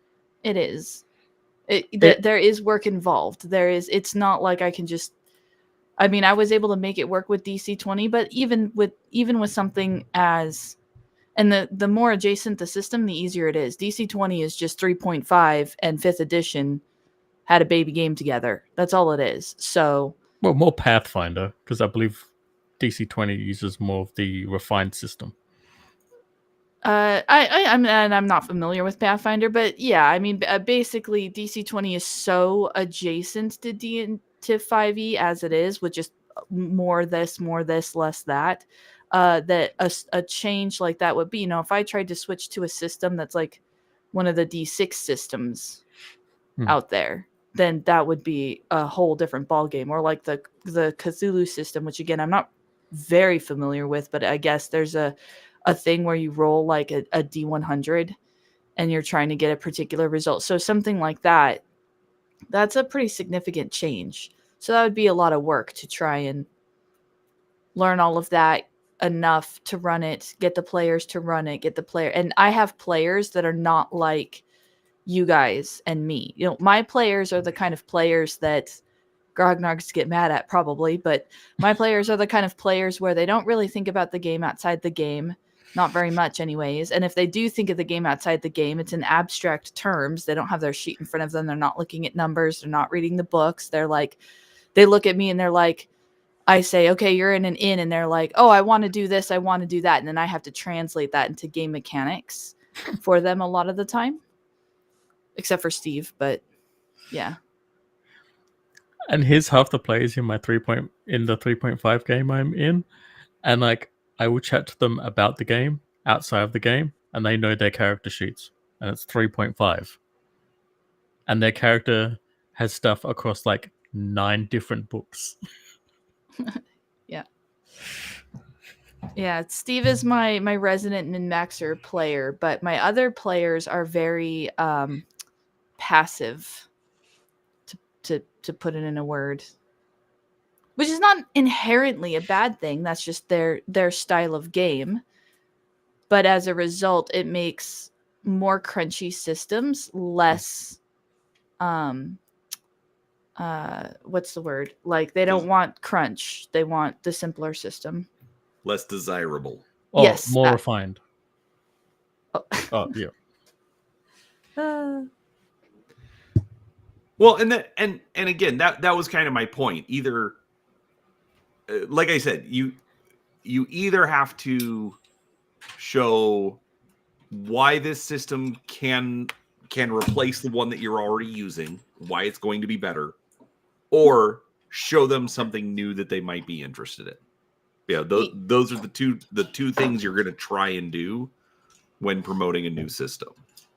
It is. There is work involved. It's not like I can just. I mean, I was able to make it work with DC-20, but even with something as, and the more adjacent the system, the easier it is. DC-20 is just 3.5, and 5th edition had a baby game together. That's all it is. So, well, more Pathfinder, because I believe DC-20 uses more of the refined system. I'm not familiar with Pathfinder, but yeah, I mean, basically DC-20 is so adjacent to 5e as it is, with just more this, less that. That a change like that would be, if I tried to switch to a system that's like one of the D6 systems out there, then that would be a whole different ballgame. Or like the Cthulhu system, which again I'm not very familiar with, but I guess there's a thing where you roll like a D100 and you're trying to get a particular result. So something like that, that's a pretty significant change. So that would be a lot of work to try and learn all of that enough to run it, get the players to run it, and I have players that are not like you guys and me. My players are the kind of players that Grognards get mad at probably, but my players are the kind of players where they don't really think about the game outside the game. Not very much anyways. And if they do think of the game outside the game, it's in abstract terms. They don't have their sheet in front of them. They're not looking at numbers. They're not reading the books. They're like, they look at me and they're like, I say, okay, you're in an inn. And they're like, oh, I want to do this. I want to do that. And then I have to translate that into game mechanics for them a lot of the time. Except for Steve, but yeah. And here's half the players in my 3.5 game I'm in, and like I will chat to them about the game outside of the game, and they know their character sheets, and it's 3.5, and their character has stuff across like 9 different books. Yeah. Yeah, Steve is my resident min-maxer player, but my other players are very passive, to put it in a word, which is not inherently a bad thing. That's just their style of game. But as a result, it makes more crunchy systems less what's the word? Like, they don't want crunch. They want the simpler system. Less desirable. Oh, yes. more refined. Oh, yeah. Well, and again, that was kind of my point. Either, like I said, you either have to show why this system can replace the one that you're already using, why it's going to be better, or show them something new that they might be interested in. Yeah, those are the two things you're going to try and do when promoting a new system.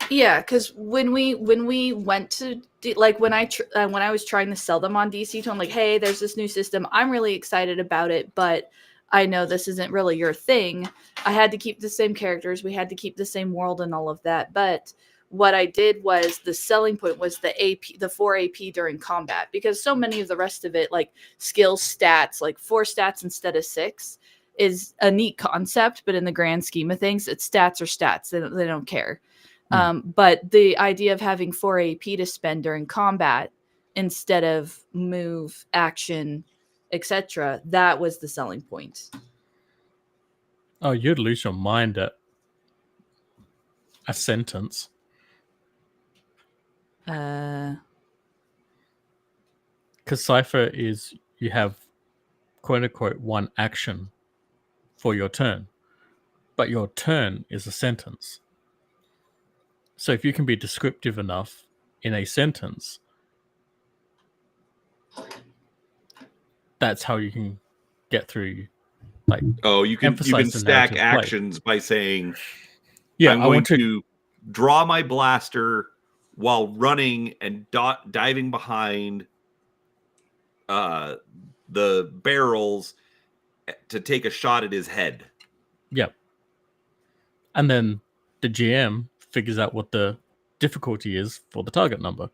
Yeah, because when we went to like when I was trying to sell them on DC, I'm like, hey, there's this new system. I'm really excited about it, but I know this isn't really your thing. I had to keep the same characters. We had to keep the same world and all of that. But what I did was the selling point was the 4 AP during combat, because so many of the rest of it, like skill stats, like 4 stats instead of 6, is a neat concept. But in the grand scheme of things, it's stats or stats. They don't care. But the idea of having 4 AP to spend during combat instead of move, action, etc., that was the selling point. Oh, you'd lose your mind at a sentence. Because Cypher is, you have quote unquote one action for your turn, but your turn is a sentence. So if you can be descriptive enough in a sentence, that's how you can get through. Like, you can stack actions by saying, I'm going to draw my blaster while running and diving behind the barrels to take a shot at his head. Yep. And then the GM figures out what the difficulty is for the target number.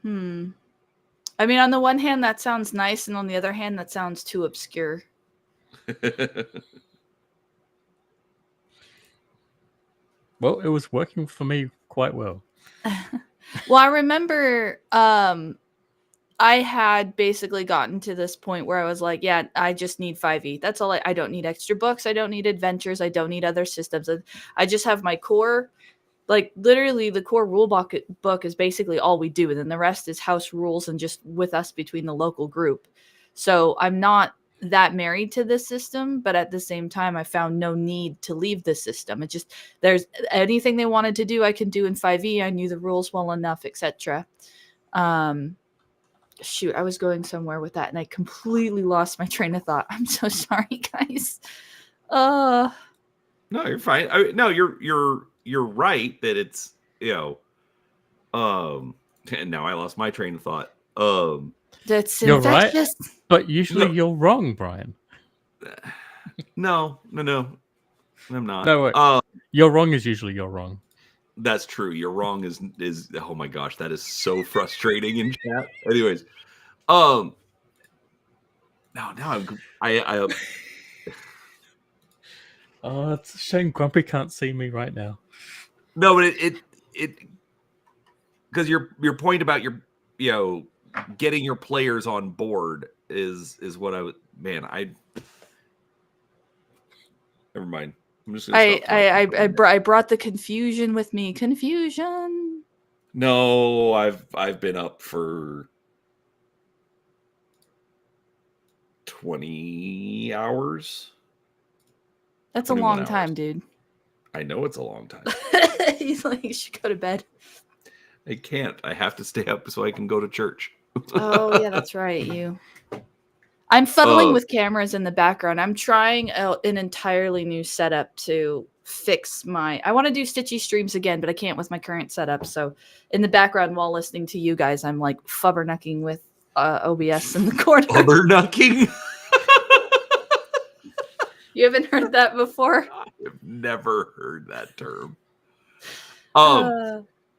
I mean, on the one hand, that sounds nice, and on the other hand, that sounds too obscure. Well, it was working for me quite well. Well, I remember I had basically gotten to this point where I was like, yeah, I just need 5e. That's all. I don't need extra books. I don't need adventures. I don't need other systems. I just have my core. Like, literally, the core rule book is basically all we do. And then the rest is house rules and just with us between the local group. So I'm not that married to this system, but at the same time, I found no need to leave the system. It just, there's anything they wanted to do, I can do in 5e. I knew the rules well enough, etc. Shoot, I was going somewhere with that and I completely lost my train of thought. I'm so sorry, guys. No, you're fine. No, you're right that it's, and now I lost my train of thought. That's You're infectious. right, but usually you're wrong, Brian. No, I'm not. No, wait. You're wrong is usually you're wrong. That's true. You're wrong is oh my gosh, that is so frustrating in chat. Anyways, now I Oh, it's a shame Grumpy can't see me right now. No, but it because your point about your getting your players on board is what I would never mind. I'm just gonna I brought the confusion with me. Confusion. No, I've been up for 20 hours. That's a long time, dude. I know it's a long time. He's like, you should go to bed. I can't. I have to stay up so I can go to church. Oh, yeah, that's right. I'm fuddling with cameras in the background. I'm trying an entirely new setup to fix I want to do Stitchy streams again, but I can't with my current setup. So in the background while listening to you guys, I'm like fubbernucking with OBS in the corner. Fubbernucking? You haven't heard that before? I've never heard that term.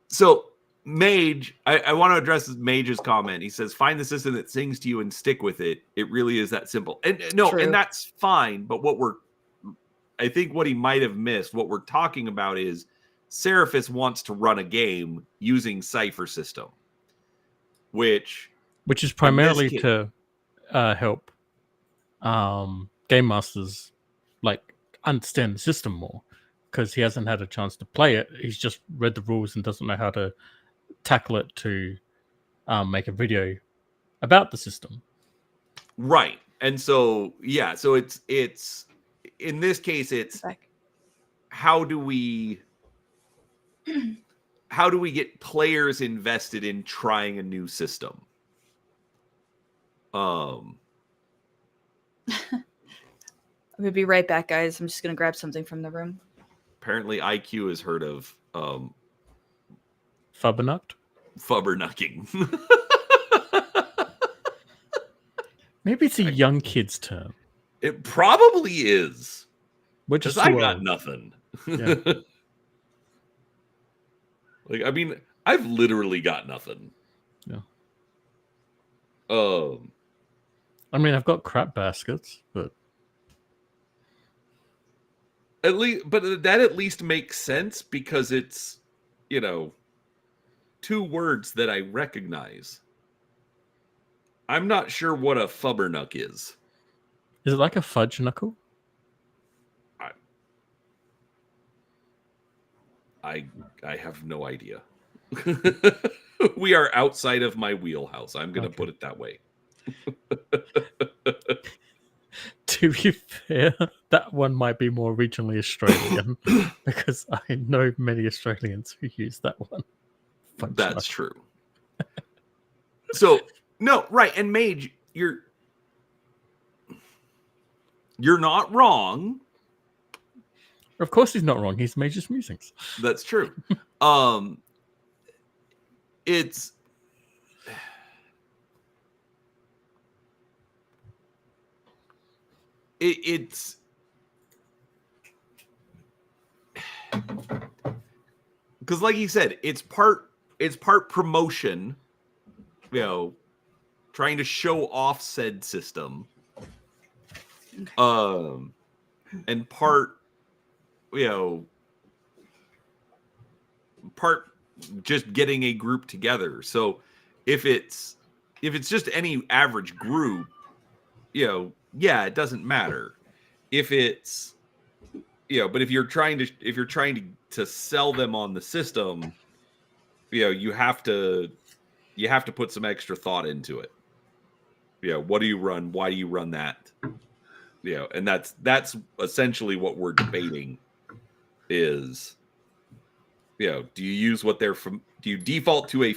So Mage, I want to address Mage's comment. He says, find the system that sings to you and stick with it. It really is that simple. And no, True. And that's fine. But I think what he might have missed, what we're talking about is Seraphis wants to run a game using Cypher system. Which is primarily to help game masters understand the system more, because he hasn't had a chance to play it. He's just read the rules and doesn't know how to tackle it to make a video about the system. Right. And so so it's in this case it's how do we get players invested in trying a new system? I'm gonna be right back, guys. I'm just gonna grab something from the room. Apparently IQ has heard of Fubbernucked? Fubbernucking. Maybe it's a young kid's term. It probably is. Which is I got nothing. Yeah. I've literally got nothing. Yeah. I've got crap baskets, but that at least makes sense because it's, 2 words that I recognize. I'm not sure what a fubbernuck is. Is it like a fudge knuckle? I have no idea. We are outside of my wheelhouse. I'm going to put it that way. To be fair, that one might be more regionally Australian because I know many Australians who use that one. That's true. So, no, right. And Mage, you're not wrong. Of course he's not wrong. He's Mage's Musings. That's true. It's it's because, like he said, it's part promotion, trying to show off said system, and part part just getting a group together. So if it's just any average group, yeah, it doesn't matter. If it's but if you're trying to sell them on the system, you have to put some extra thought into it. What do you run? Why do you run that? And that's essentially what we're debating is, do you use what they're from? Do you default to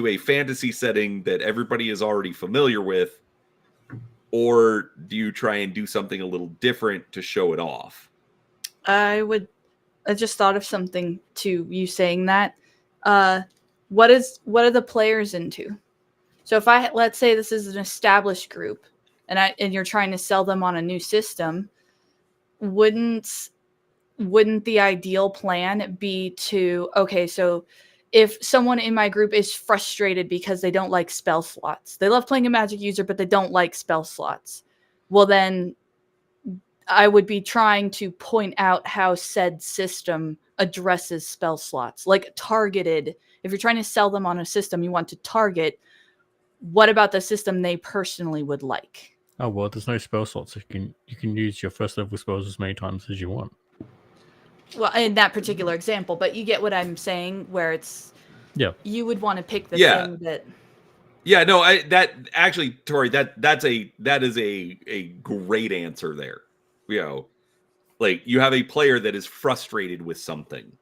a fantasy setting that everybody is already familiar with, or do you try and do something a little different to show it off? I just thought of something to you saying that. What are the players into? So if let's say this is an established group and you're trying to sell them on a new system, wouldn't the ideal plan be to, okay, so if someone in my group is frustrated because they don't like spell slots, they love playing a magic user, but they don't like spell slots, well, then I would be trying to point out how said system addresses spell slots, like targeted. If you're trying to sell them on a system, you want to target what about the system they personally would like. Oh well, there's no spell slots. You can use your first level spells as many times as you want. Well, in that particular example, but you get what I'm saying, where it's you would want to pick the thing that. Yeah, no, that actually, Tori, that is a great answer there. Like you have a player that is frustrated with something,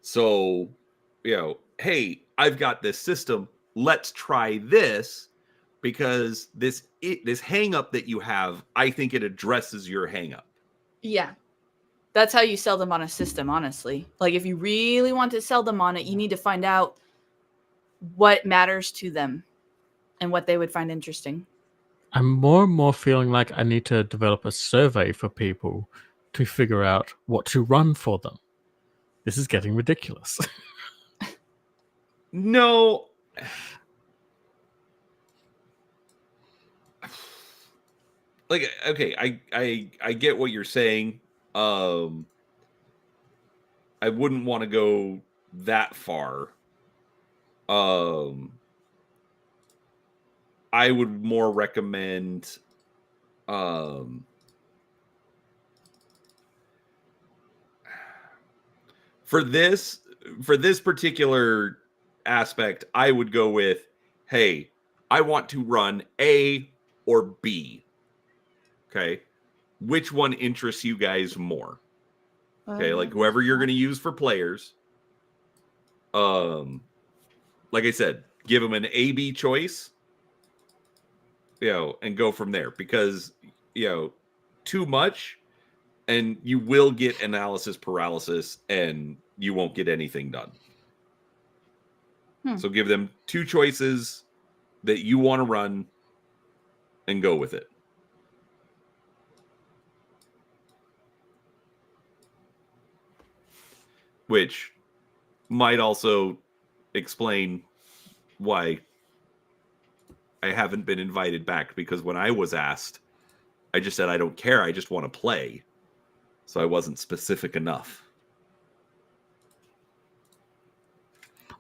so hey, I've got this system. Let's try this because this hang up that you have, I think it addresses your hang up. Yeah. That's how you sell them on a system, honestly. Like if you really want to sell them on it, you need to find out what matters to them and what they would find interesting. I'm more and more feeling like I need to develop a survey for people to figure out what to run for them. This is getting ridiculous. No. Like, okay, I get what you're saying. I wouldn't want to go that far. I would more recommend for this particular aspect, I would go with, hey, I want to run A or B. Okay. Which one interests you guys more? Okay, like whoever you're going to use for players. Like I said, give them an A-B choice, and go from there, because, too much and you will get analysis paralysis and you won't get anything done. So give them two choices that you want to run and go with it. Which might also explain why I haven't been invited back, because when I was asked, I just said I don't care, I just want to play. So I wasn't specific enough.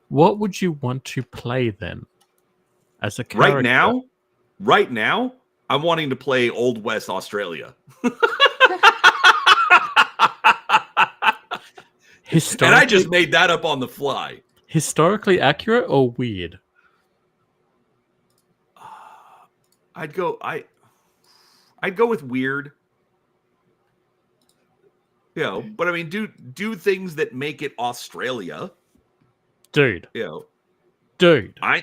What would you want to play then as a character? Right now, I'm wanting to play Old West Australia. And I just made that up on the fly. Historically accurate or weird? I'd go with weird. But I mean, do things that make it Australia. Dude. Dude. I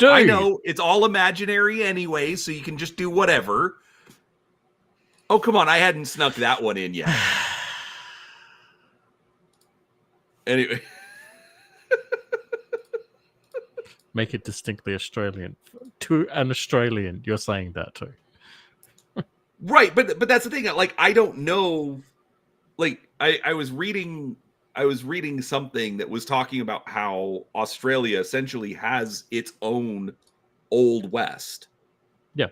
know it's all imaginary anyway, so you can just do whatever. Oh, come on, I hadn't snuck that one in yet. Anyway. Make it distinctly Australian. To an Australian, you're saying that too. Right, but that's the thing. Like, I don't know. Like, I was reading something that was talking about how Australia essentially has its own Old West. Yeah.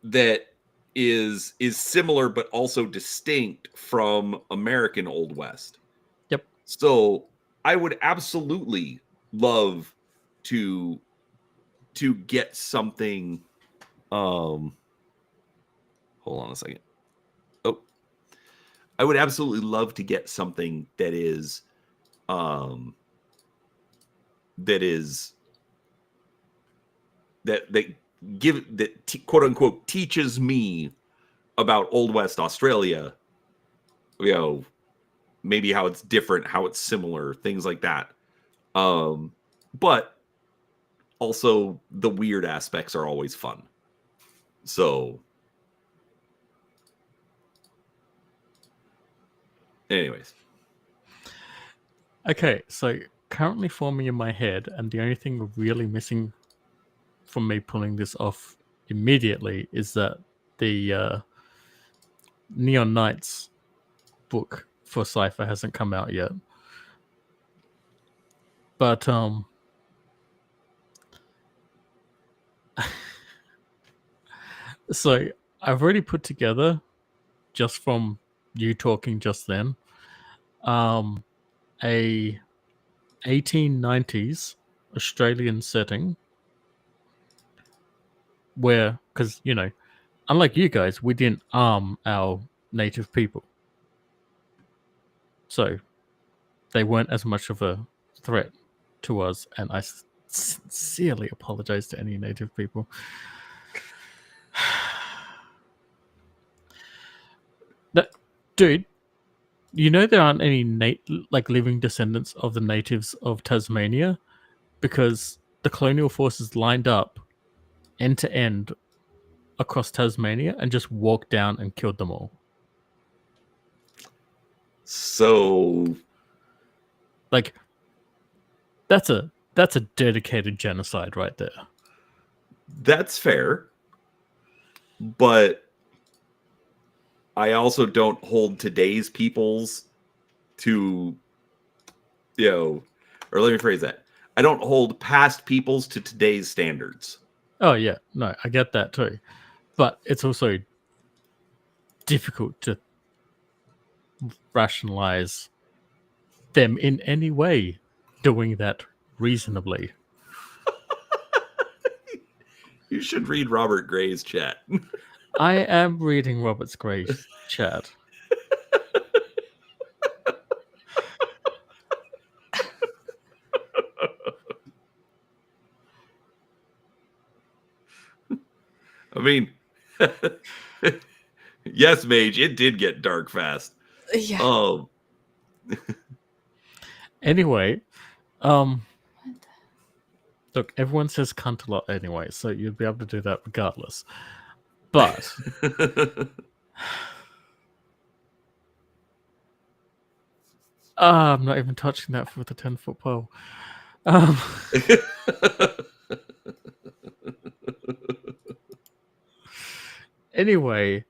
That is similar but also distinct from American Old West. Yep. So I would absolutely love to get something. Hold on a second. Oh, I would absolutely love to get something that is quote unquote teaches me about Old West Australia, maybe how it's different, how it's similar, things like that. But also the weird aspects are always fun. So anyways. Okay, so currently forming in my head, and the only thing really missing from me pulling this off immediately is that the Neon Knights book for Cypher hasn't come out yet. But so I've already put together, just from you talking just then, a 1890s Australian setting where, because unlike you guys, we didn't arm our native people, so they weren't as much of a threat to us, and I sincerely apologize to any native people. Dude, there aren't any living descendants of the natives of Tasmania, because the colonial forces lined up end to end across Tasmania and just walked down and killed them all. So, like, that's a dedicated genocide right there. That's fair. But I also don't hold today's peoples to, or let me phrase that. I don't hold past peoples to today's standards. Oh, yeah. No, I get that too. But it's also difficult to rationalize them in any way doing that reasonably. You should read Robert Gray's chat. I am reading Robert Gray's chat. I mean, yes, Mage, it did get dark fast. Yeah. Anyway, look, everyone says cunt a lot anyway, so you'll be able to do that regardless. But I'm not even touching that with a 10-foot pole. Anyway,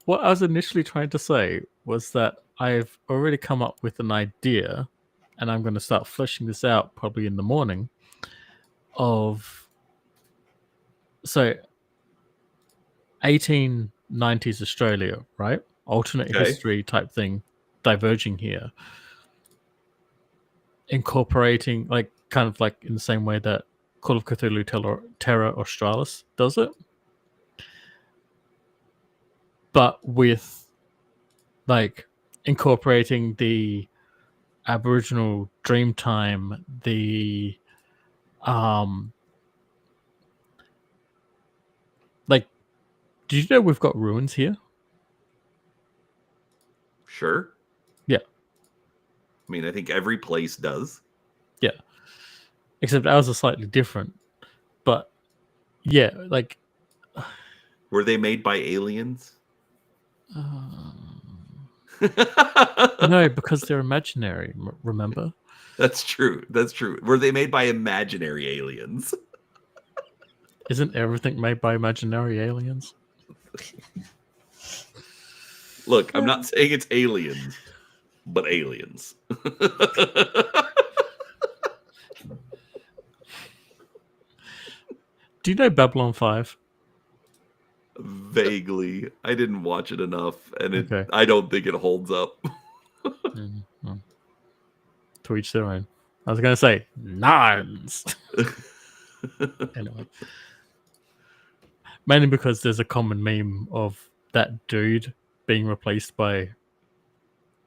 what I was initially trying to say was that I've already come up with an idea, and I'm going to start fleshing this out probably in the morning, of 1890s Australia, right? Alternate history type thing, diverging here. Incorporating, kind of like in the same way that Call of Cthulhu Terra Australis does it. But with incorporating the Aboriginal Dreamtime, the did you know we've got ruins here? Sure. Yeah. I mean, I think every place does. Yeah. Except ours are slightly different. But yeah, were they made by aliens? No, because they're imaginary, remember? That's true. Were they made by imaginary aliens? Isn't everything made by imaginary aliens? Look, I'm not saying it's aliens, but aliens. Do you know Babylon 5? Vaguely. I didn't watch it enough, and Okay. I don't think it holds up. Well, to each their own. I was going to say, nuns! Anyway. Mainly because there's a common meme of that dude being replaced by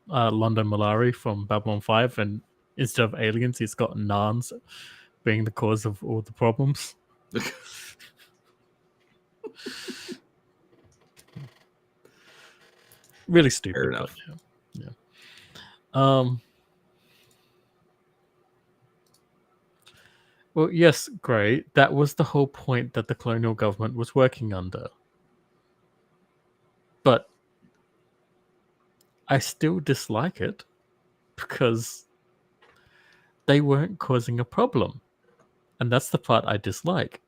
London Malari from Babylon 5, and instead of aliens, he's got nuns being the cause of all the problems. Really stupid. Fair enough. But yeah. Well, yes, great. That was the whole point that the colonial government was working under. But I still dislike it because they weren't causing a problem. And that's the part I dislike.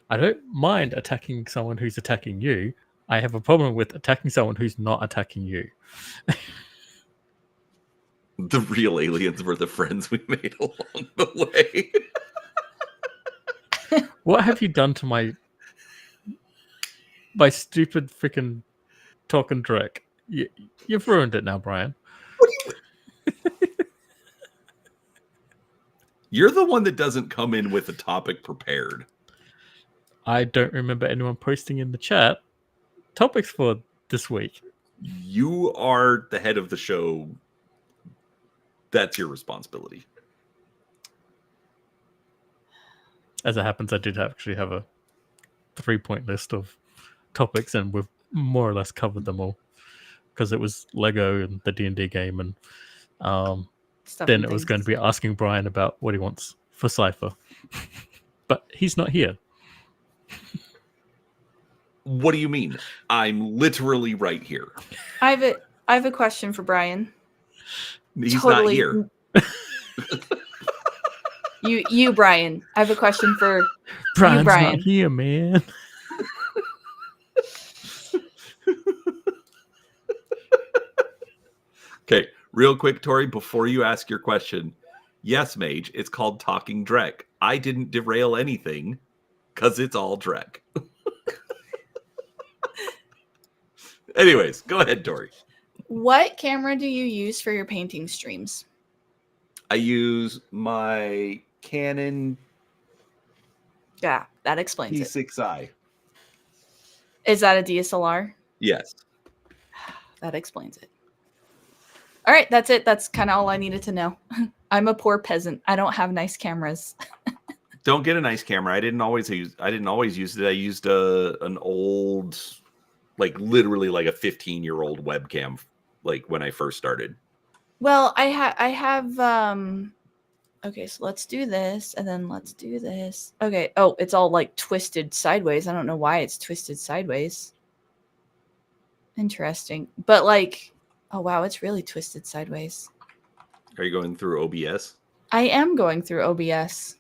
I don't mind attacking someone who's attacking you. I have a problem with attacking someone who's not attacking you. The real aliens were the friends we made along the way. What have you done to my stupid freaking Talkin Drek? You've ruined it now, Brian. You're the one that doesn't come in with a topic prepared. I don't remember anyone posting in the chat topics for this week. You are the head of the show. That's your responsibility. As it happens, I did actually have a 3-point list of topics, and we've more or less covered them all because it was Lego and the D&D game, and then it was going to be asking Brian about what he wants for Cypher. But he's not here. What do you mean? I'm literally right here. I have a question for Brian. He's not here. You, Brian. I have a question for Brian's you, Brian. not here, man. Okay, real quick, Tori, before you ask your question. Yes, Mage, it's called Talking Drek. I didn't derail anything because it's all Drek. Anyways, go ahead, Tori. What camera do you use for your painting streams? I use my Canon Yeah, that explains it. P6i. Is that a DSLR? Yes. That explains it. All right, that's it. That's kind of all I needed to know. I'm a poor peasant. I don't have nice cameras. Don't get a nice camera. I didn't always use it. I used an old, like literally like a 15-year-old webcam, like when I first started. Well, I have okay, so let's do this and then let's do this. Okay. Oh, it's all like twisted sideways. I don't know why it's twisted sideways. Interesting. But like, oh wow, it's really twisted sideways. Are you going through OBS? I am going through OBS.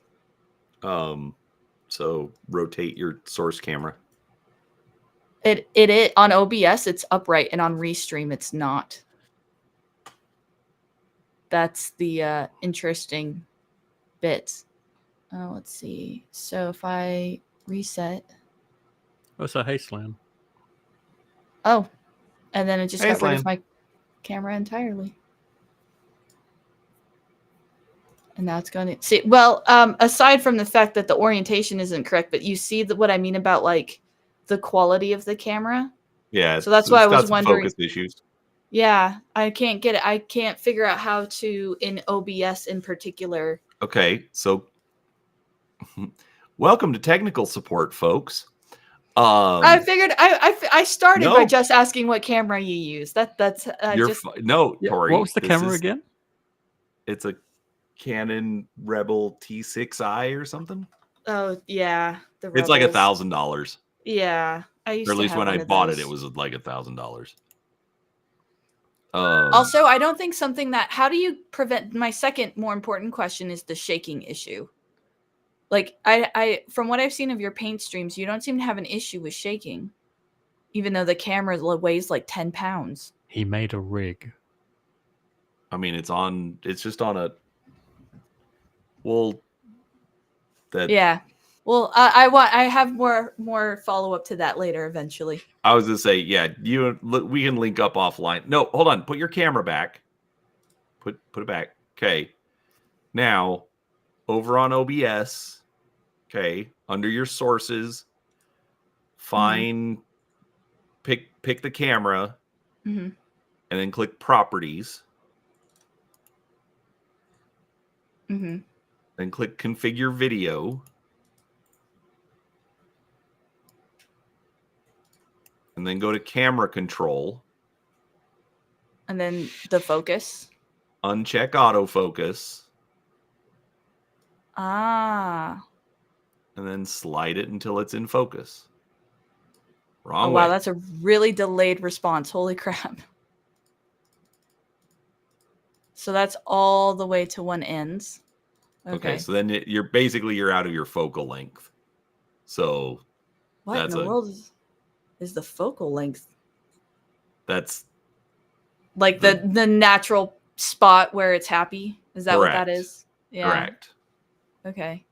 So rotate your source camera. It on OBS it's upright and on Restream it's not. That's the interesting bit. Let's see. So if I reset. Oh, so hey, Slam. Oh, and then it just Hey, got rid Slam. of my camera entirely. And now it's going to see. Well, aside from the fact that the orientation isn't correct, but you see what I mean about like the quality of the camera. Yeah. So that's why I was some wondering. focus issues. Yeah, I can't get it. I can't figure out how to in OBS in particular. Okay, so welcome to technical support, folks. I figured I started No. by just asking what camera you use. That's You're just no, Yeah, Tori. what was the this camera is- again? It's a Canon Rebel T6i or something. oh yeah. The It's like Rebels. $1,000. Yeah, I used Or at to least have when one I of bought those. it was like $1,000. Also, I don't think something that, how do you prevent, my second more important question is the shaking issue. Like, I from what I've seen of your paint streams, you don't seem to have an issue with shaking, even though the camera weighs like 10 pounds. He made a rig. I mean, it's just on a, well, that, Yeah. Well, I have more follow up to that later eventually. I was gonna say, yeah, we can link up offline. No, hold on, put your camera back. Put it back. Okay. Now, over on OBS, okay, under your sources, find pick the camera, Mm-hmm. and then click properties. Mm-hmm. Then click configure video. And then go to camera control. And then the focus. Uncheck autofocus. Ah. And then slide it until it's in focus. Wrong Oh, way. wow, that's a really delayed response. Holy crap. So that's all the way to one ends. Okay, so then you're out of your focal length. So what in the world is the focal length? That's like the natural spot where it's happy. Is that correct. What that is? Yeah. Correct. Okay.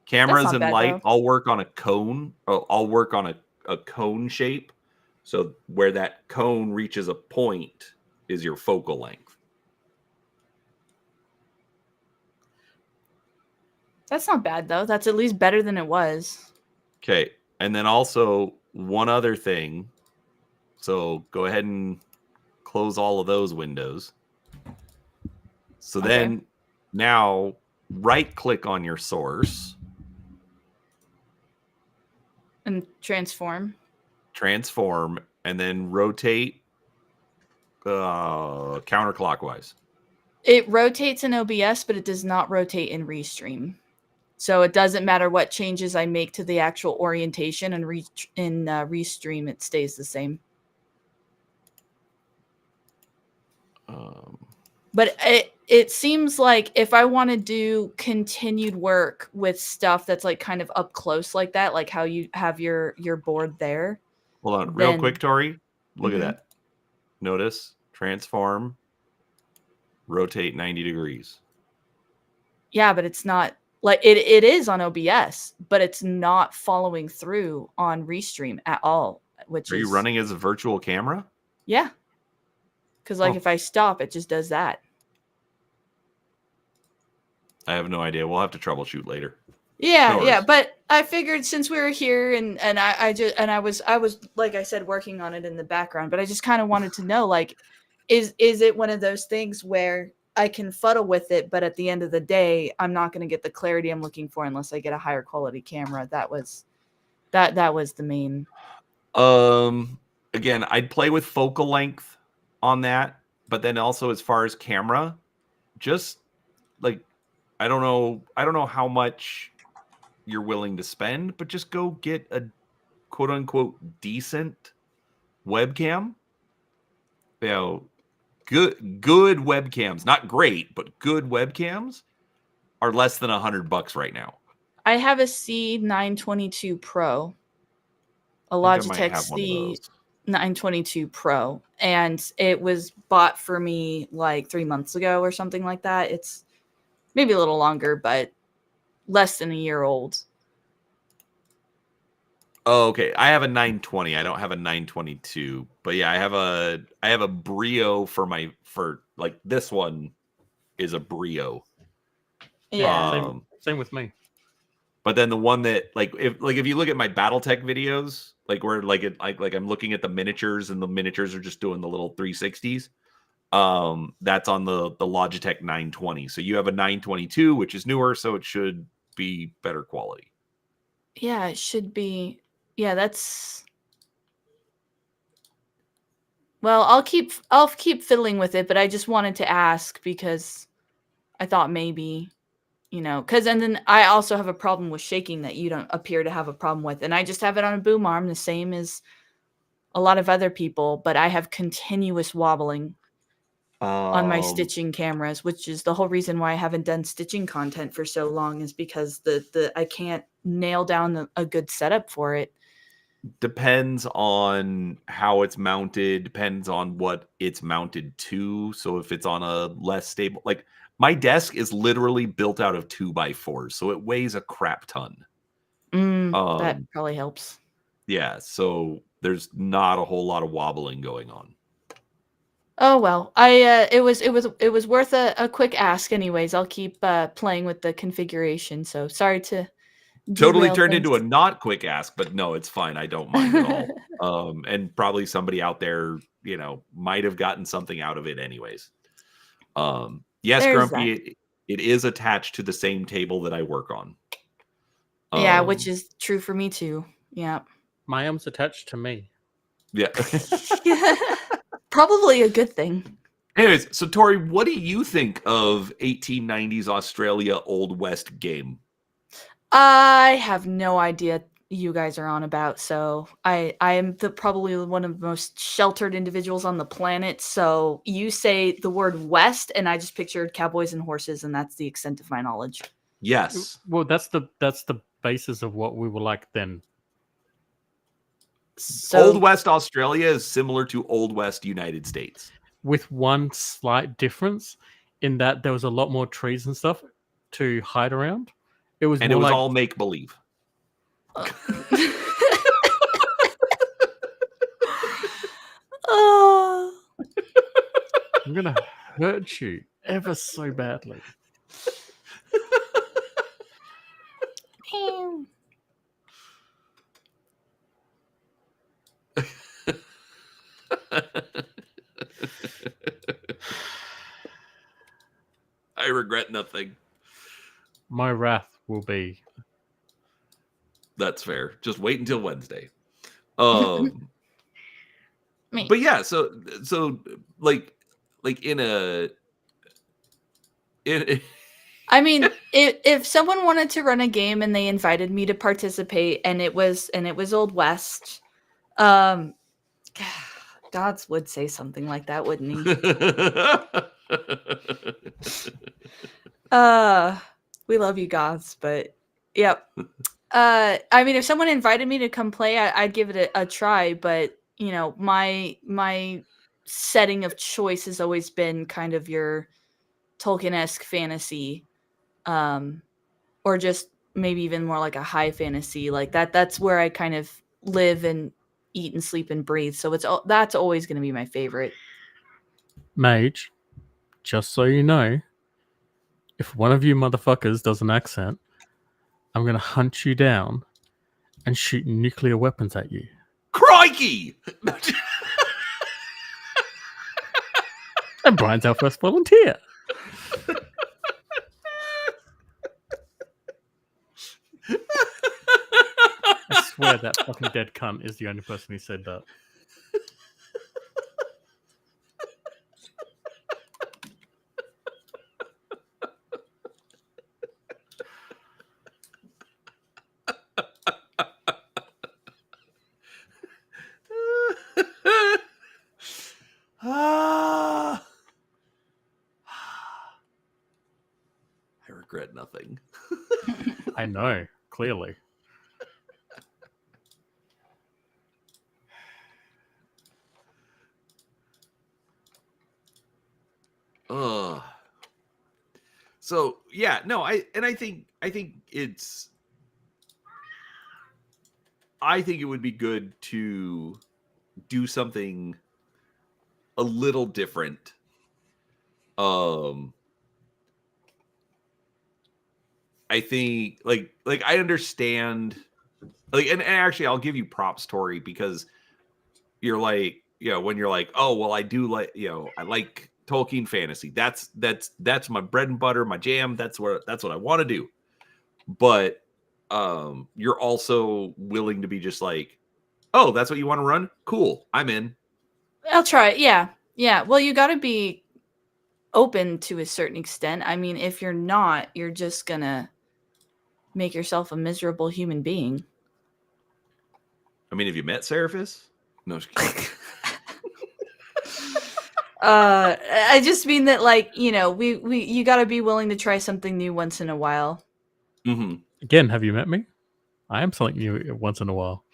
Cameras and light, I'll work on a cone. I'll work on a cone shape. So where that cone reaches a point is your focal length. That's not bad, though. That's at least better than it was. Okay. And then also one other thing. So go ahead and close all of those windows. So then now right click on your source. And transform. Transform. And then rotate counterclockwise. It rotates in OBS, but it does not rotate in Restream. So it doesn't matter what changes I make to the actual orientation, and Restream, it stays the same. But it seems like if I want to do continued work with stuff that's like kind of up close like that, like how you have your board there. Hold on, real quick, Tori. Look at that. Notice, transform, rotate 90 degrees. Yeah, but it's not like it is on OBS, but it's not following through on Restream at all. Are you running as a virtual camera? Yeah. Because if I stop, it just does that. I have no idea. We'll have to troubleshoot later. Yeah, yeah. But I figured since we were here and I was like I said, working on it in the background, but I just kind of wanted to know, like, is it one of those things where I can fuddle with it, but at the end of the day, I'm not going to get the clarity I'm looking for unless I get a higher quality camera. That was the main. Again, I'd play with focal length on that, but then also as far as camera, just like I don't know how much you're willing to spend, but just go get a quote unquote decent webcam. You know, good webcams, not great, but good webcams are less than $100 right now. I have a C922 Pro, a Logitech C922 Pro, and it was bought for me like 3 months ago or something like that. It's maybe a little longer, but less than a year old. Oh, okay. I have a 920. I don't have a 922. But yeah, I have a Brio for like this one is a Brio. Yeah. Same with me. But then the one that if you look at my BattleTech videos, like where like I'm looking at the miniatures and the miniatures are just doing the little 360s. That's on the Logitech 920. So you have a 922, which is newer, so it should be better quality. Yeah, it should be. Yeah, that's. Well, I'll keep fiddling with it, but I just wanted to ask because I thought maybe, because and then I also have a problem with shaking that you don't appear to have a problem with, and I just have it on a boom arm, the same as a lot of other people, but I have continuous wobbling on my stitching cameras, which is the whole reason why I haven't done stitching content for so long, is because the I can't nail down a good setup for it. Depends on how it's mounted, depends on what it's mounted to. So if it's on a less stable, like my desk is literally built out of 2x4s, so it weighs a crap ton. That probably helps. Yeah, so there's not a whole lot of wobbling going on. Oh well, it was worth a quick ask anyways. I'll keep playing with the configuration. So sorry to Totally derail turned things. into a not quick ask, but no, it's fine. I don't mind at all. And probably somebody out there, might have gotten something out of it anyways. Yes, There's Grumpy, it is attached to the same table that I work on. Yeah, which is true for me too. Yeah. My arm's attached to me. Yeah. Probably a good thing. Anyways, so Tori, what do you think of 1890s Australia Old West game? I have no idea you guys are on about, so I am probably one of the most sheltered individuals on the planet. So you say the word West, and I just pictured cowboys and horses, and that's the extent of my knowledge. Yes. Well, that's the basis of what we were like then. So, Old West Australia is similar to Old West United States, with one slight difference in that there was a lot more trees and stuff to hide around. It was more all make believe. I'm gonna hurt you ever so badly. I regret nothing. My wrath will be. That's fair. Just wait until Wednesday. But yeah, so like in a I mean, if someone wanted to run a game and they invited me to participate, and it was Old West, Gods would say something like that, wouldn't he? We love you, Gods, but yep. I mean, if someone invited me to come play, I'd give it a try. But my setting of choice has always been kind of your Tolkien-esque fantasy, or just maybe even more like a high fantasy, like that. That's where I kind of live and eat and sleep and breathe. So that's always going to be my favorite. Mage, just so you know, if one of you motherfuckers does an accent, I'm going to hunt you down and shoot nuclear weapons at you. Crikey! And Brian's our first volunteer. I swear that fucking dead cunt is the only person who said that. I regret nothing. I know, clearly. So yeah, no, I think it's I think it would be good to do something a little different. I think like I understand, like, and actually I'll give you props, Tori, because you're like, when you're like, oh well, I do like, I like Tolkien fantasy. That's my bread and butter, my jam. That's what I want to do. But you're also willing to be just like, oh, that's what you want to run? Cool, I'm in. I'll try it. Yeah. Well, you got to be open to a certain extent. I mean, if you're not, you're just gonna make yourself a miserable human being. I mean, have you met Seraphis? No, just kidding. I just mean that, like, you got to be willing to try something new once in a while. Mm-hmm. Again, have you met me? I am something new once in a while.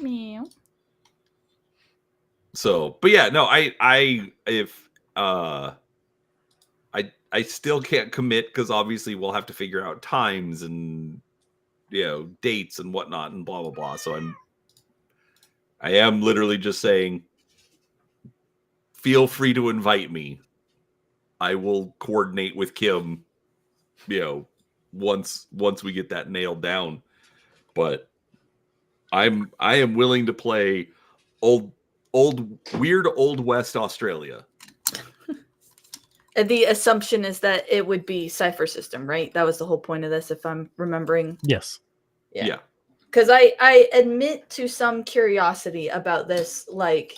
Meow. So, but yeah, no, I still can't commit because obviously we'll have to figure out times and dates and whatnot and blah blah blah. So I am literally just saying, feel free to invite me. I will coordinate with Kim, once we get that nailed down. But I am willing to play old weird old West Australia. And the assumption is that it would be Cypher System, right? That was the whole point of this, if I'm remembering. Yes. Yeah. Because I admit to some curiosity about this. Like,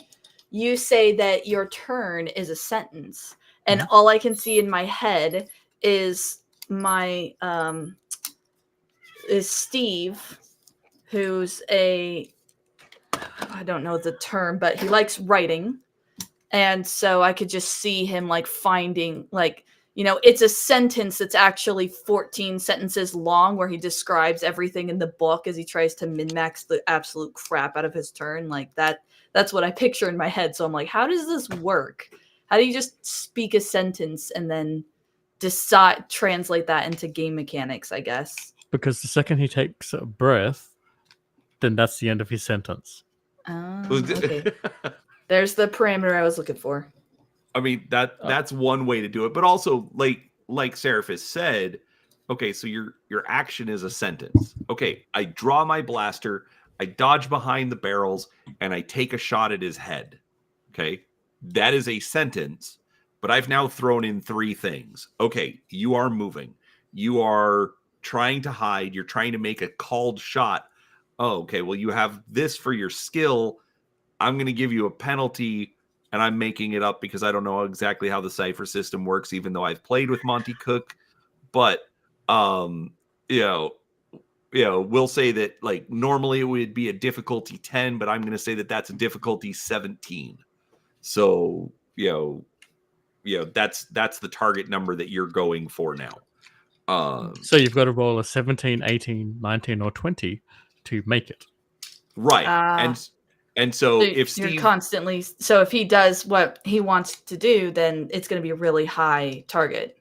you say that your turn is a sentence, and all I can see in my head is my is Steve, who's I don't know the term, but he likes writing. And so I could just see him like finding, like, it's a sentence that's actually 14 sentences long where he describes everything in the book as he tries to min-max the absolute crap out of his turn. Like that's what I picture in my head. So I'm like, how does this work? How do you just speak a sentence and then translate that into game mechanics, I guess? Because the second he takes a breath, then that's the end of his sentence. Okay. There's the parameter I was looking for. I mean, that's one way to do it, but also like Seraphis said, okay, so your action is a sentence. Okay, I draw my blaster, I dodge behind the barrels, and I take a shot at his head. Okay, that is a sentence, but I've now thrown in 3 things. Okay, you are moving, you are trying to hide, you're trying to make a called shot. Oh, okay, well, you have this for your skill. I'm going to give you a penalty, and I'm making it up because I don't know exactly how the Cypher system works, even though I've played with Monty Cook. But, we'll say that, like, normally it would be a difficulty 10, but I'm going to say that that's a difficulty 17. So, that's the target number that you're going for now. So you've got to roll a 17, 18, 19, or 20 to make it. Right. And so if Steve... You're constantly... So if he does what he wants to do, then it's going to be a really high target.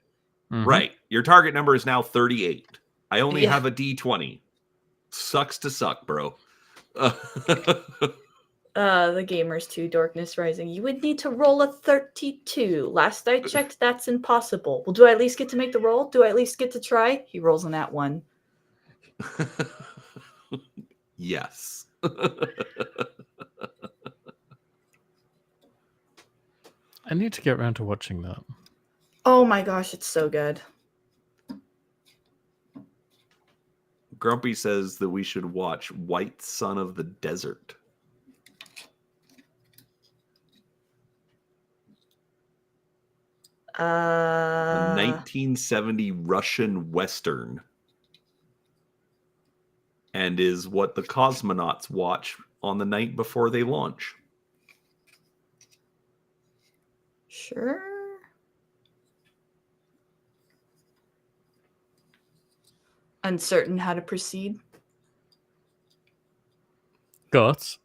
Mm-hmm. Right. Your target number is now 38. I only have a D20. Sucks to suck, bro. The Gamers 2 Darkness Rising. You would need to roll a 32. Last I checked, that's impossible. Well, do I at least get to make the roll? Do I at least get to try? He rolls on that one. Yes. I need to get around to watching that. Oh my gosh, it's so good. Grumpy says that we should watch White Son of the Desert. A 1970 Russian Western. And is what the cosmonauts watch on the night before they launch. Sure. Uncertain how to proceed. Gots,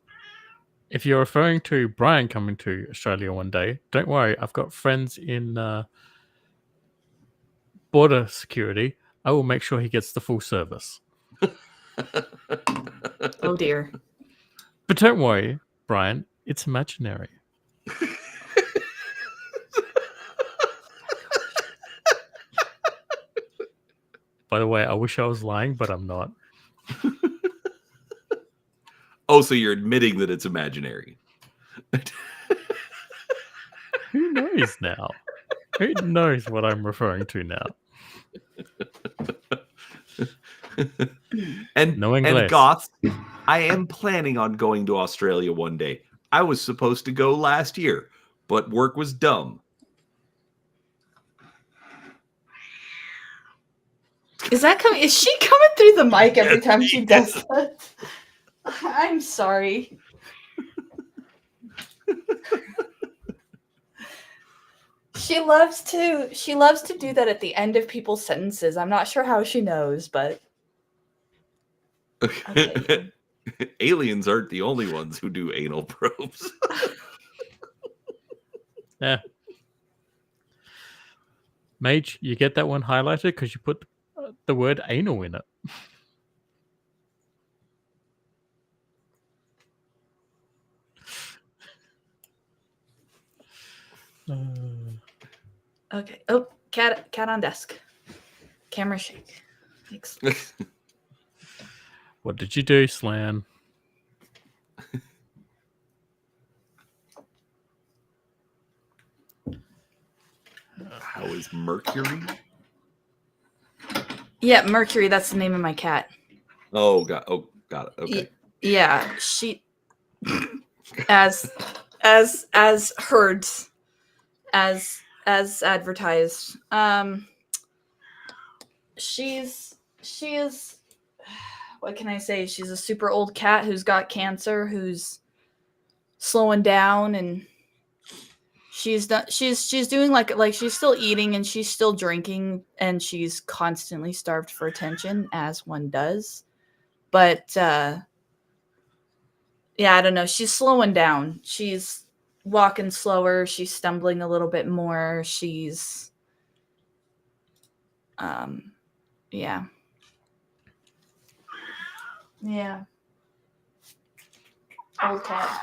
if you're referring to Brian coming to Australia one day, don't worry. I've got friends in border security. I will make sure he gets the full service. Oh dear. But don't worry, Brian. It's imaginary. By the way, I wish I was lying, but I'm not. Oh, so you're admitting that it's imaginary. Who knows now? Who knows what I'm referring to now? And English. Goth, I am planning on going to Australia one day. I was supposed to go last year, but work was dumb. Is that coming? Is she coming through the mic every Yes, time she she does is. that? I'm sorry. She loves to do that at the end of people's sentences. I'm not sure how she knows, but okay. Aliens aren't the only ones who do anal probes. Yeah. Mage, you get that one highlighted because you put the word anal in it. Okay. Oh, cat on desk. Camera shake. Thanks. What did you do, Slan? How is Mercury? Yeah, Mercury. That's the name of my cat. Oh, got it. Okay. Yeah, she as herds as advertised. She is what can I say? She's a super old cat who's got cancer, who's slowing down, and she's doing like she's still eating and she's still drinking and she's constantly starved for attention, as one does. But yeah, I don't know. She's slowing down. She's walking slower. She's stumbling a little bit more. She's, yeah. Yeah. Old cat.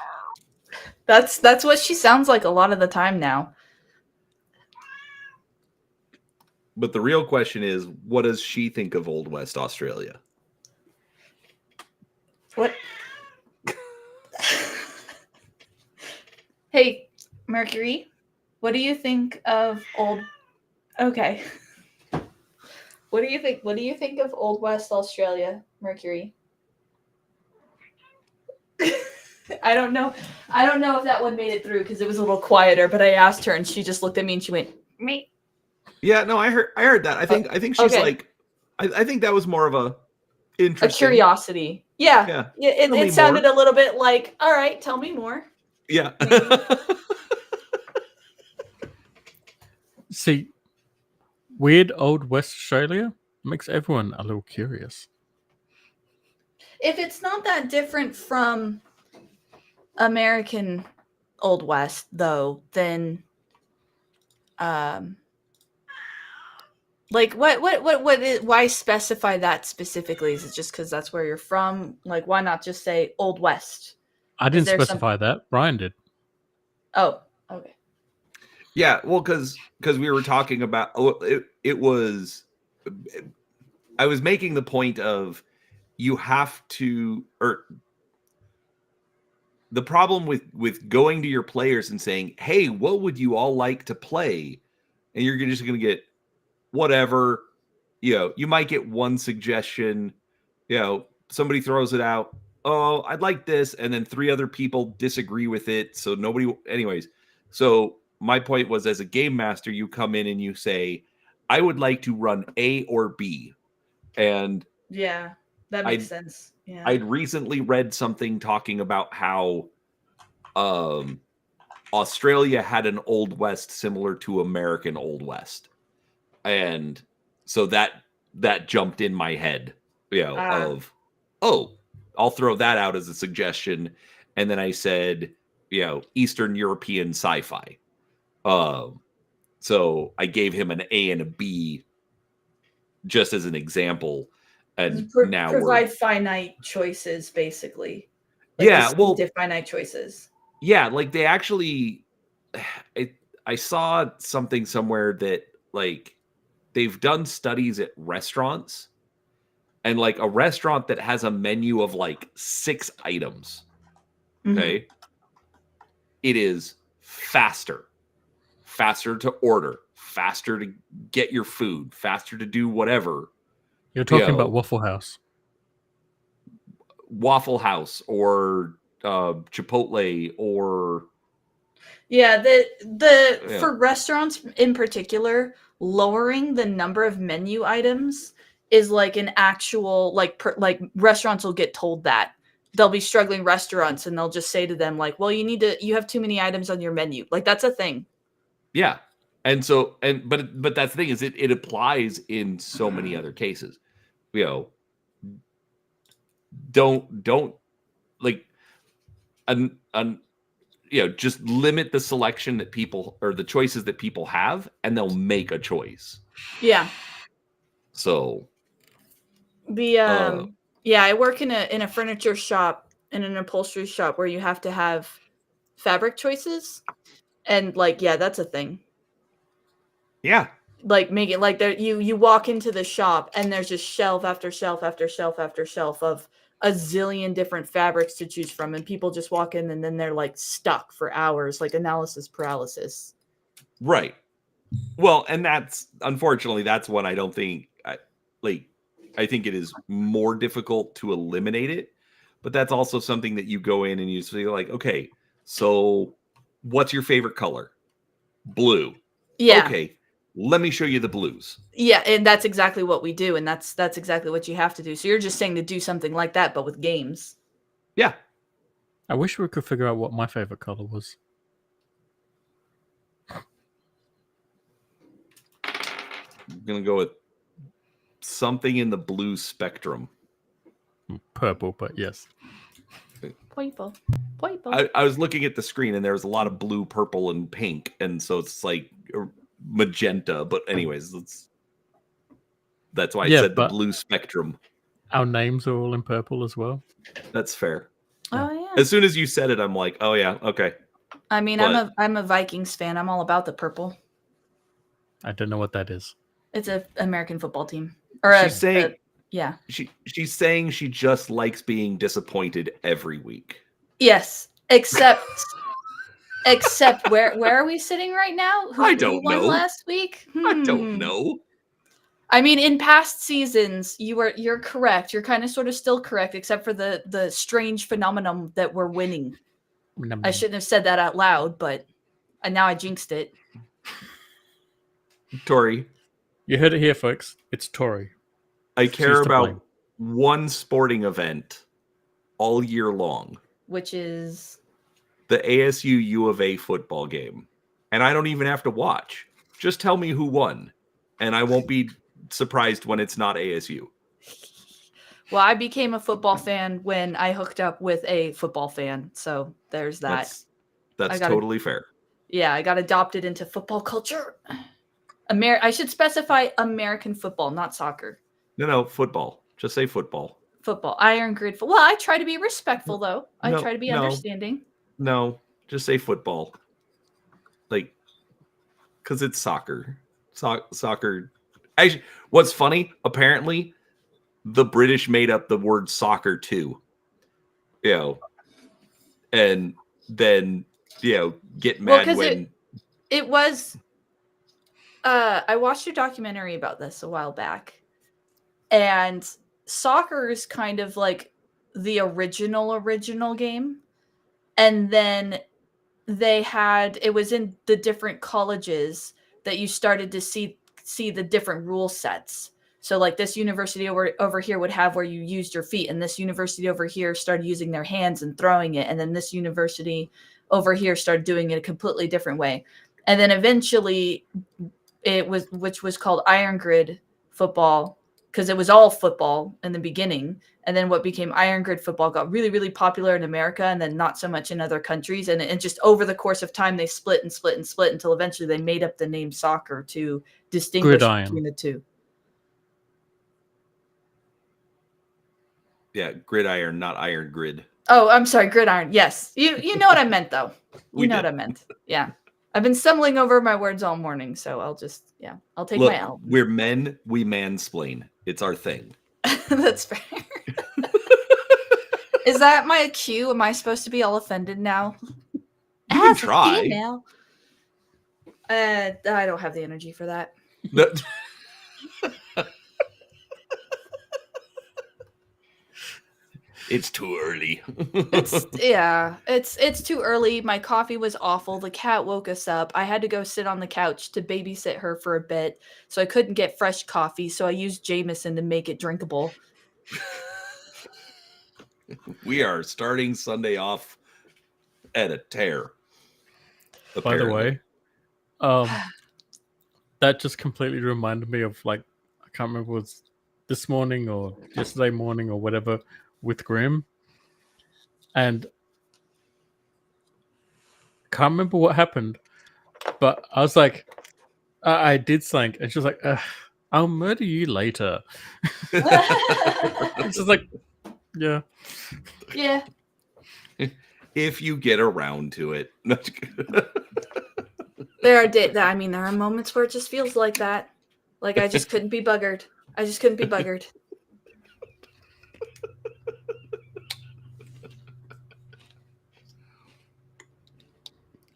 That's what she sounds like a lot of the time now. But the real question is, what does she think of Old West Australia? What? Hey, Mercury, what do you think of old? Okay. What do you think? What do you think of Old West Australia, Mercury? I don't know. I don't know if that one made it through because it was a little quieter. But I asked her, and she just looked at me and she went, "Me." Yeah, no, I heard that. I think she's okay. like, I think that was more of a A interesting. curiosity. Yeah. It sounded a little bit like, all right, tell me more. Yeah. See, weird old West Australia makes everyone a little curious. If it's not that different from American Old West, though, then like why specify that specifically? Is it just because that's where you're from? Like, why not just say Old West? I didn't specify that. Brian did. Oh, okay. Yeah, well, because we were talking about it was, I was making the point of you have to, or the problem with going to your players and saying, hey, what would you all like to play? And you're just going to get whatever, you might get one suggestion, somebody throws it out. Oh, I'd like this. And then 3 other people disagree with it. So nobody, anyways. So my point was, as a game master, you come in and you say, I would like to run A or B. And yeah, that makes sense. Yeah. I'd recently read something talking about how Australia had an Old West similar to American Old West. And so that jumped in my head, of, oh, I'll throw that out as a suggestion. And then I said, Eastern European sci-fi. So I gave him an A and a B just as an example. And now provide finite choices, basically. Like finite choices. Yeah, like they actually, I saw something somewhere that like they've done studies at restaurants, and like a restaurant that has a menu of like 6 items, okay, it is faster to order, faster to get your food, faster to do whatever. You're talking about Waffle House or Chipotle, or for restaurants in particular, lowering the number of menu items is like an actual like restaurants will get told that. They'll be struggling restaurants and they'll just say to them like, well, you have too many items on your menu. Like that's a thing. Yeah. But that's the thing is it applies in so many other cases. You know, don't like just limit the selection that people or the choices that people have, and they'll make a choice. Yeah. So the yeah, I work in a furniture shop, in an upholstery shop where you have to have fabric choices, and like yeah, that's a thing. Yeah. Like make it like there you walk into the shop and there's just shelf after shelf after shelf after shelf of a zillion different fabrics to choose from, and people just walk in and then they're like stuck for hours, like analysis paralysis. Right. Well, and that's unfortunately that's one I don't think I think it is more difficult to eliminate it, but that's also something that you go in and you say like, okay, so what's your favorite color? Blue. Yeah. Okay, let me show you the blues. Yeah, and that's exactly what we do, and that's exactly what you have to do. So you're just saying to do something like that, but with games. Yeah. I wish we could figure out what my favorite color was. I'm gonna go with something in the blue spectrum. Purple, but yes. Purple. I was looking at the screen and there was a lot of blue, purple, and pink, and so it's like magenta. But anyways, that's why I said the blue spectrum. Our names are all in purple as well. That's fair. Oh yeah. As soon as you said it, I'm like, oh yeah, okay. I mean, I'm a Vikings fan. I'm all about the purple. I don't know what that is. It's an American football team. Or she's saying, yeah. She's saying she just likes being disappointed every week. Yes, except where are we sitting right now? I don't know. Last week? I don't know. I mean, in past seasons, you're correct. You're kind of sort of still correct, except for the strange phenomenon that we're winning. I shouldn't have said that out loud, but now I jinxed it. Tori. You heard it here, folks. It's Tori. I care about one sporting event all year long. Which is? The ASU U of A football game. And I don't even have to watch. Just tell me who won. And I won't be surprised when it's not ASU. Well, I became a football fan when I hooked up with a football fan. So there's that. That's totally fair. Yeah, I got adopted into football culture. I should specify American football, not soccer. No, football. Just say football. Football. Iron grid. Well, I try to be respectful, though. I try to be understanding. No, just say football. Like, because it's soccer. Soccer. Actually, what's funny, apparently, the British made up the word soccer too. And then, get mad when... It was... I watched a documentary about this a while back. And soccer is kind of like the original game. And then it was in the different colleges that you started to see the different rule sets. So like this university over here would have where you used your feet, and this university over here started using their hands and throwing it. And then this university over here started doing it a completely different way. And then eventually which was called Iron Grid football, because it was all football in the beginning. And then what became Iron Grid football got really, really popular in America, and then not so much in other countries. And it just over the course of time, they split until eventually they made up the name soccer to distinguish between the two. Yeah, gridiron, not Iron Grid. Oh, I'm sorry, gridiron. Yes. You know what I meant, though. You know what I meant. Yeah. I've been stumbling over my words all morning, so I'll take my L. We're men, we mansplain. It's our thing. That's fair. Is that my cue? Am I supposed to be all offended now? You can try. Now. I don't have the energy for that. It's too early. It's too early. My coffee was awful. The cat woke us up. I had to go sit on the couch to babysit her for a bit, so I couldn't get fresh coffee. So I used Jameson to make it drinkable. We are starting Sunday off at a tear. By the Apparently. way, that just completely reminded me of, like, I can't remember if it was this morning or yesterday morning or whatever with Grim, and can't remember what happened, but I was like, I did something, and she was like, "I'll murder you later." It's just like, yeah. Yeah. If you get around to it. There are moments where it just feels like that. Like I just couldn't be buggered. I just couldn't be buggered.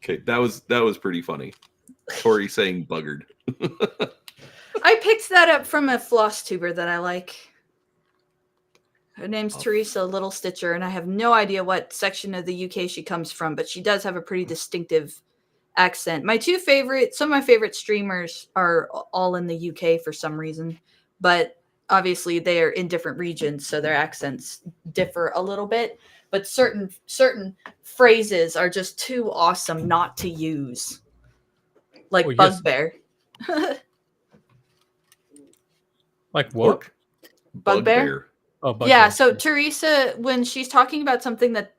Okay, that was pretty funny. Tori saying buggered. I picked that up from a floss tuber that I like. Her name's Teresa Little Stitcher, and I have no idea what section of the UK she comes from, but she does have a pretty distinctive accent. Some of my favorite streamers are all in the UK for some reason, but obviously they are in different regions, so their accents differ a little bit. But certain phrases are just too awesome not to use, like yes. bugbear. Like what? Bugbear? Oh, bugbear. Yeah, so Teresa, when she's talking about something that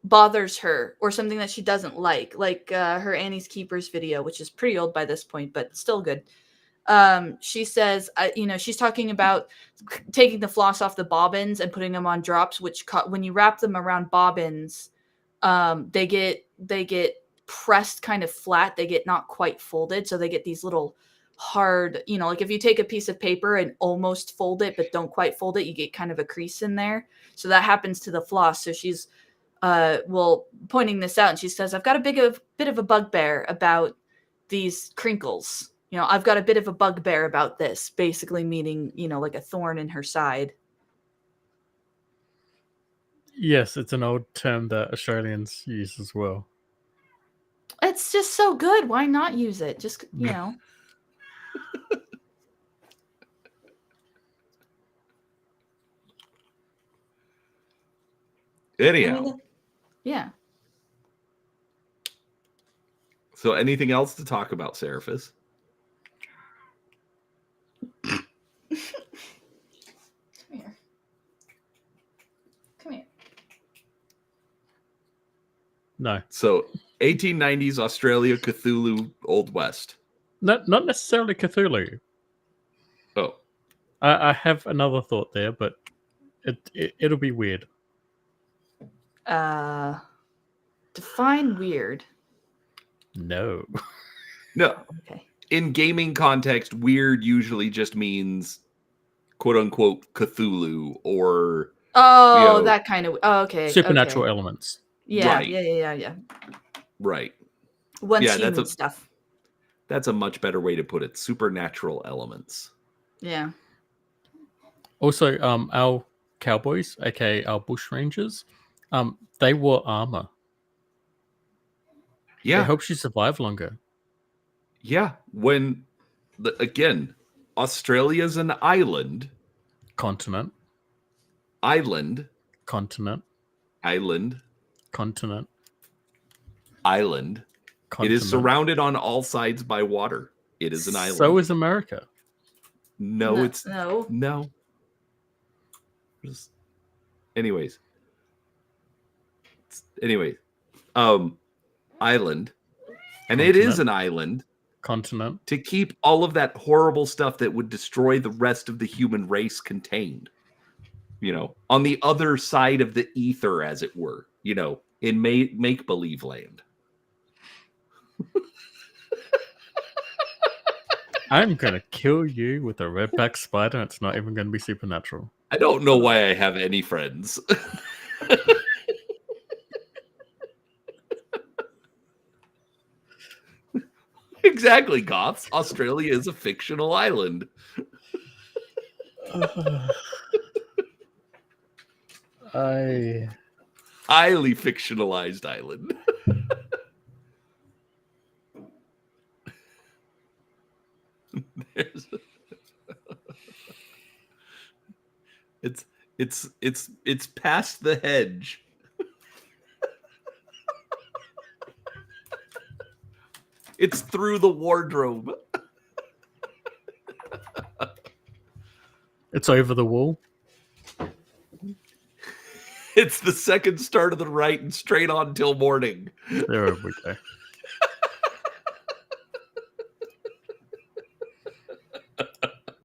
bothers her or something that she doesn't like her Annie's Keepers video, which is pretty old by this point, but still good. She says, she's talking about taking the floss off the bobbins and putting them on drops, which when you wrap them around bobbins, they get pressed kind of flat. They get not quite folded, so they get these little hard, like if you take a piece of paper and almost fold it but don't quite fold it, you get kind of a crease in there. So that happens to the floss. So she's pointing this out, and she says, I've got a bit of a bugbear about these crinkles. I've got a bit of a bugbear about this, basically meaning, like a thorn in her side. Yes, it's an old term that Australians use as well. It's just so good. Why not use it? Just, Anyhow. Yeah. So anything else to talk about, Seraphis? Come here. No. So 1890s Australia, Cthulhu, Old West. Not necessarily Cthulhu. Oh. I have another thought there, but it'll be weird. Define weird. No. No. Okay. In gaming context, weird usually just means quote unquote Cthulhu or that kind of okay. Supernatural okay. elements. Yeah, Right. yeah. Right. Once human stuff. That's a much better way to put it. Supernatural elements. Yeah. Also, our cowboys, aka our bush rangers, they wore armor. Yeah. It helps you survive longer. Yeah. When again, Australia's an island. Continent. Island. Continent. Island. Continent. Island. Continent. It is surrounded on all sides by water. It is an island. So is America. No. Anyways. Island. And Continent. it is an island. Continent. To keep all of that horrible stuff that would destroy the rest of the human race contained. On the other side of the ether, as it were. In make-believe land. I'm going to kill you with a redback spider. It's not even going to be supernatural. I don't know why I have any friends. Exactly, Goths. Australia is a fictional island. I Highly fictionalized island. There's it's past the hedge. It's through the wardrobe. it's over the wall. It's the second start of the right and straight on till morning. There we go.